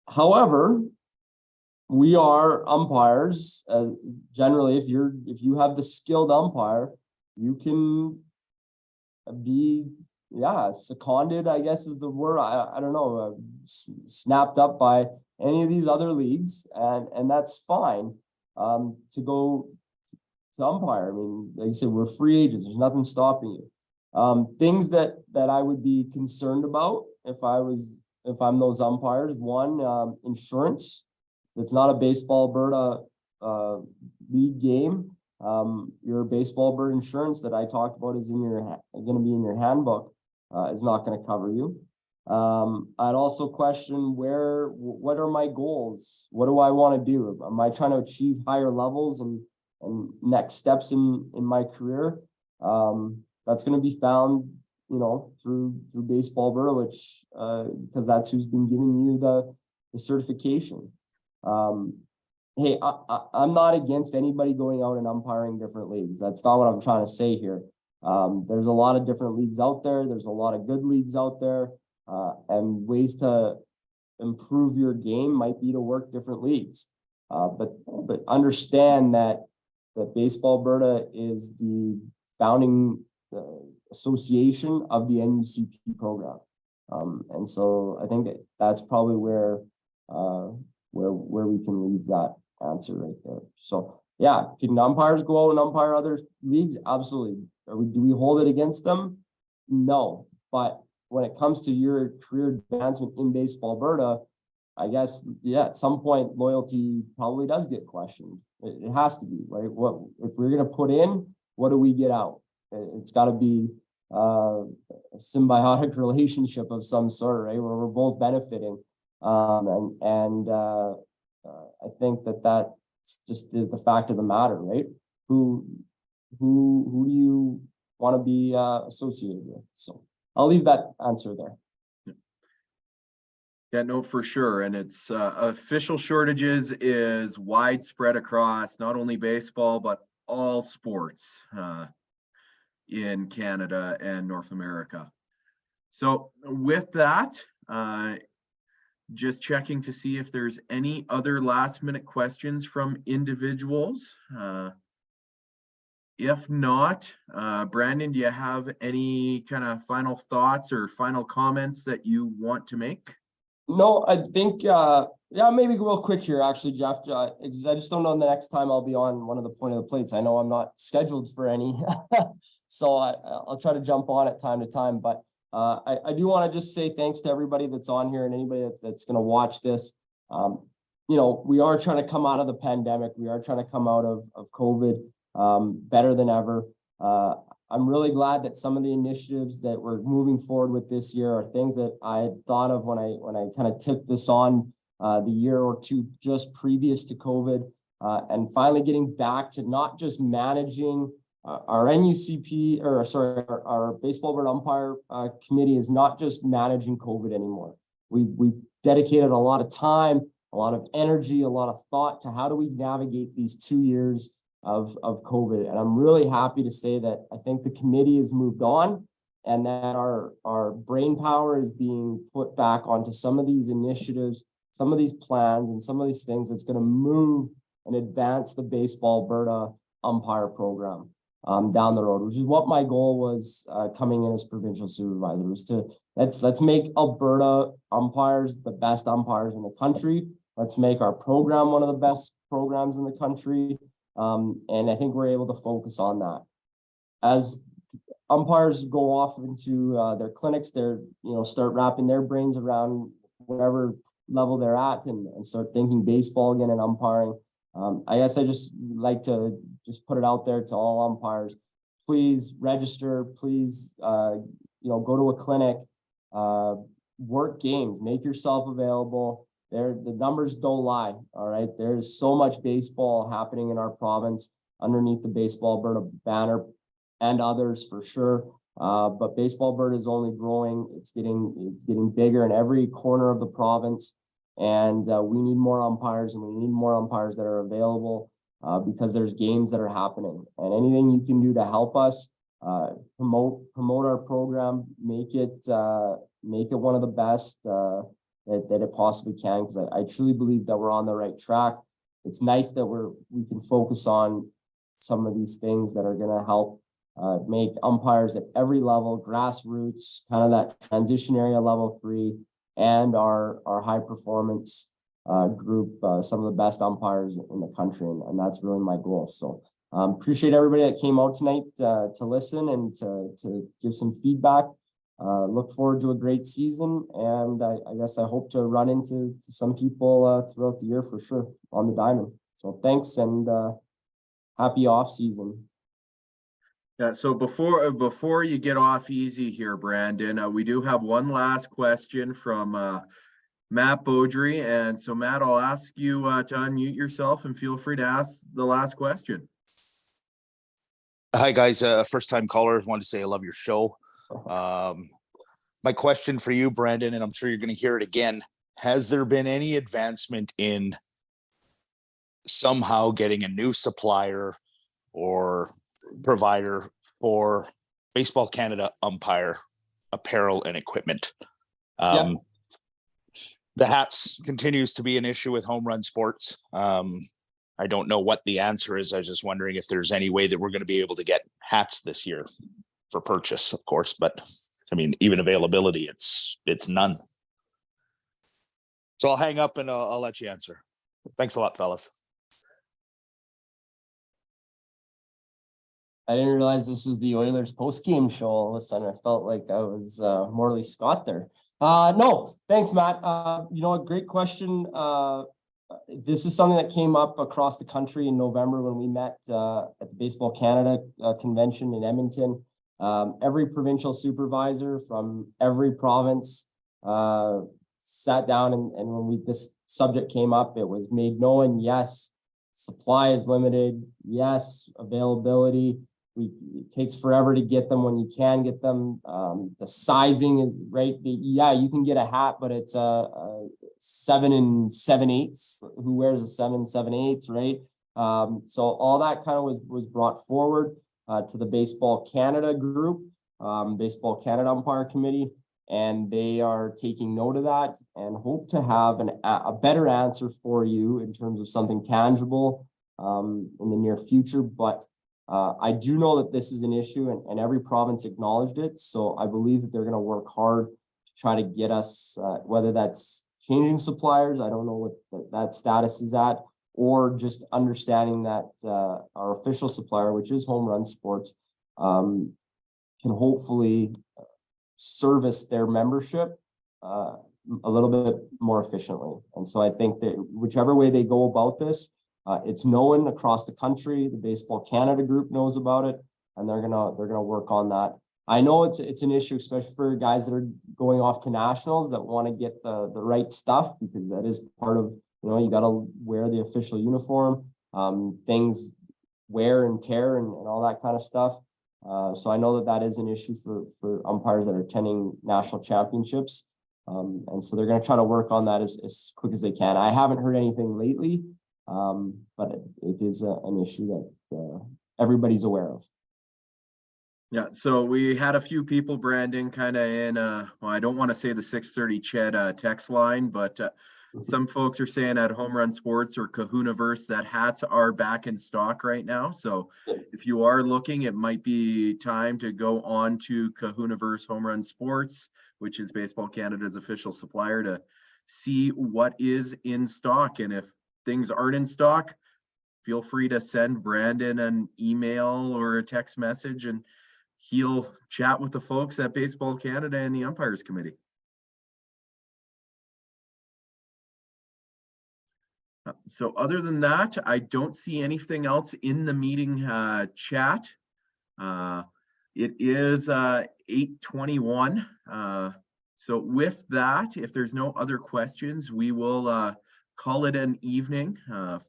However, we are umpires. Generally, if you have the skilled umpire, you can be, yeah, seconded, I guess is the word. I don't know, snapped up by any of these other leagues, and that's fine. To go to umpire. I mean, like I said, we're free agents. There's nothing stopping you. Things that I would be concerned about if I'm those umpires. One, insurance. It's not a Baseball Alberta league game. Your Baseball Alberta insurance that I talked about is going to be in your handbook. Is not going to cover you. I'd also question what are my goals? What do I want to do? Am I trying to achieve higher levels and next steps in my career? That's going to be found, through Baseball Alberta, which because that's who's been giving you the certification. Hey, I'm not against anybody going out and umpiring different leagues. That's not what I'm trying to say here. There's a lot of different leagues out there. There's a lot of good leagues out there, and ways to improve your game might be to work different leagues. But understand that Baseball Alberta is the founding association of the NUCP program. And so I think that's probably where we can leave that answer right there. So yeah, can umpires go out and umpire other leagues? Absolutely. Do we hold it against them? No. But when it comes to your career advancement in Baseball Alberta, I guess, yeah, at some point loyalty probably does get questioned. It has to be, right? What if we're going to put in, what do we get out? It's got to be a symbiotic relationship of some sort, right? Where we're both benefiting. I think that's just the fact of the matter, right? Who do you want to be associated with? So I'll leave that answer there. Yeah, no, for sure. And it's official shortages is widespread across not only baseball, but all sports in Canada and North America. So with that, just checking to see if there's any other last minute questions from individuals. If not, Brandon, do you have any kind of final thoughts or final comments that you want to make? No, I think, yeah, maybe real quick here, actually, Jeff, I just don't know the next time I'll be on one of the point of the plates. I know I'm not scheduled for any, so I'll try to jump on at time to time, but I do want to just say thanks to everybody that's on here and anybody that's going to watch this. We are trying to come out of the pandemic. We are trying to come out of COVID better than ever. I'm really glad that some of the initiatives that we're moving forward with this year are things that I had thought of when I kind of took this on the year or two just previous to COVID, and finally getting back to not just managing our NUCP, or sorry, our Baseball Alberta Umpire Committee is not just managing COVID anymore. We dedicated a lot of time, a lot of energy, a lot of thought to how do we navigate these 2 years of COVID. And I'm really happy to say that I think the committee has moved on and that our brain power is being put back onto some of these initiatives, some of these plans, and some of these things that's going to move and advance the Baseball Alberta Umpire Program down the road, which is what my goal was coming in as provincial supervisor, was to let's make Alberta umpires the best umpires in the country. Let's make our program one of the best programs in the country. And I think we're able to focus on that. As umpires go off into their clinics, they're start wrapping their brains around whatever level they're at and start thinking baseball again and umpiring. I guess I just like to just put it out there to all umpires. Please register. Please, go to a clinic, work games, make yourself available. The numbers don't lie. All right. There's so much baseball happening in our province underneath the Baseball Alberta banner and others for sure. But Baseball Alberta is only growing. It's getting bigger in every corner of the province. And we need more umpires, and we need more umpires that are available because there's games that are happening. And anything you can do to help us promote our program, make it one of the best that it possibly can, because I truly believe that we're on the right track. It's nice that we can focus on some of these things that are going to help make umpires at every level, grassroots, kind of that transition area level 3, and our high performance group, some of the best umpires in the country, and that's really my goal. So appreciate everybody that came out tonight to listen and to give some feedback. Look forward to a great season, and I guess I hope to run into some people throughout the year for sure on the diamond. So thanks, and happy off season. Yeah, so before you get off easy here, Brandon, we do have one last question from Matt Beaudry. And so Matt, I'll ask you to unmute yourself and feel free to ask the last question. Hi guys, first time caller. Wanted to say I love your show. My question for you, Brandon, and I'm sure you're going to hear it again. Has there been any advancement in somehow getting a new supplier or provider for Baseball Canada umpire apparel and equipment? Yeah. The hats continues to be an issue with Home Run Sports. I don't know what the answer is. I was just wondering if there's any way that we're going to be able to get hats this year for purchase, of course, but I mean, even availability, it's none. So I'll hang up and I'll let you answer. Thanks a lot, fellas. I didn't realize this was the Oilers post-game show. All of a sudden, I felt like I was Morley Scott there. No, thanks, Matt. You know, a great question. This is something that came up across the country in November when we met at the Baseball Canada convention in Edmonton. Every provincial supervisor from every province sat down, and when this subject came up, it was made known. Yes, supply is limited. Yes, availability. It takes forever to get them when you can get them. The sizing is right. Yeah, you can get a hat, but it's a 7 7/8. Who wears a 7 7/8, right? So all that kind of was brought forward to the Baseball Canada group, Baseball Canada Umpire Committee, and they are taking note of that and hope to have a better answer for you in terms of something tangible in the near future. But I do know that this is an issue, and every province acknowledged it. So I believe that they're going to work hard to try to get us, whether that's changing suppliers, I don't know what that status is at, or just understanding that our official supplier, which is Home Run Sports, can hopefully service their membership a little bit more efficiently. And so I think that whichever way they go about this, it's known across the country. The Baseball Canada group knows about it, and they're gonna work on that. I know it's an issue, especially for guys that are going off to nationals that want to get the right stuff, because that is part of, you know, you got to wear the official uniform. Things wear and tear and all that kind of stuff. So I know that is an issue for umpires that are attending national championships. And so they're going to try to work on that as quick as they can. I haven't heard anything lately, but it is an issue that everybody's aware of. Yeah, so we had a few people, Brandon, kind of in, well, I don't want to say the 630 Ched text line, but some folks are saying at Home Run Sports or Kahunaverse that hats are back in stock right now. So if you are looking, it might be time to go on to Kahunaverse Home Run Sports, which is Baseball Canada's official supplier, to see what is in stock. And if things aren't in stock, feel free to send Brandon an email or a text message, and he'll chat with the folks at Baseball Canada and the Umpires Committee. So other than that, I don't see anything else in the meeting chat. It is 8:21. So with that, if there's no other questions, we will call it an evening.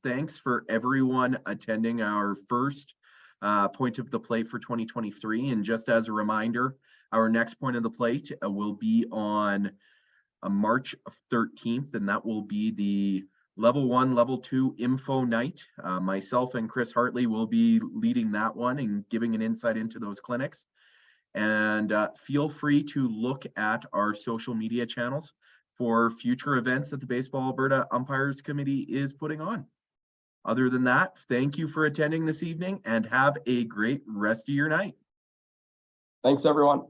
Thanks for everyone attending our first point of the plate for 2023. And just as a reminder, our next point of the plate will be on March 13th, and that will be the level 1, level 2 info night. Myself and Chris Hartley will be leading that one and giving an insight into those clinics. And feel free to look at our social media channels for future events that the Baseball Alberta Umpires Committee is putting on. Other than that, thank you for attending this evening and have a great rest of your night. Thanks, everyone.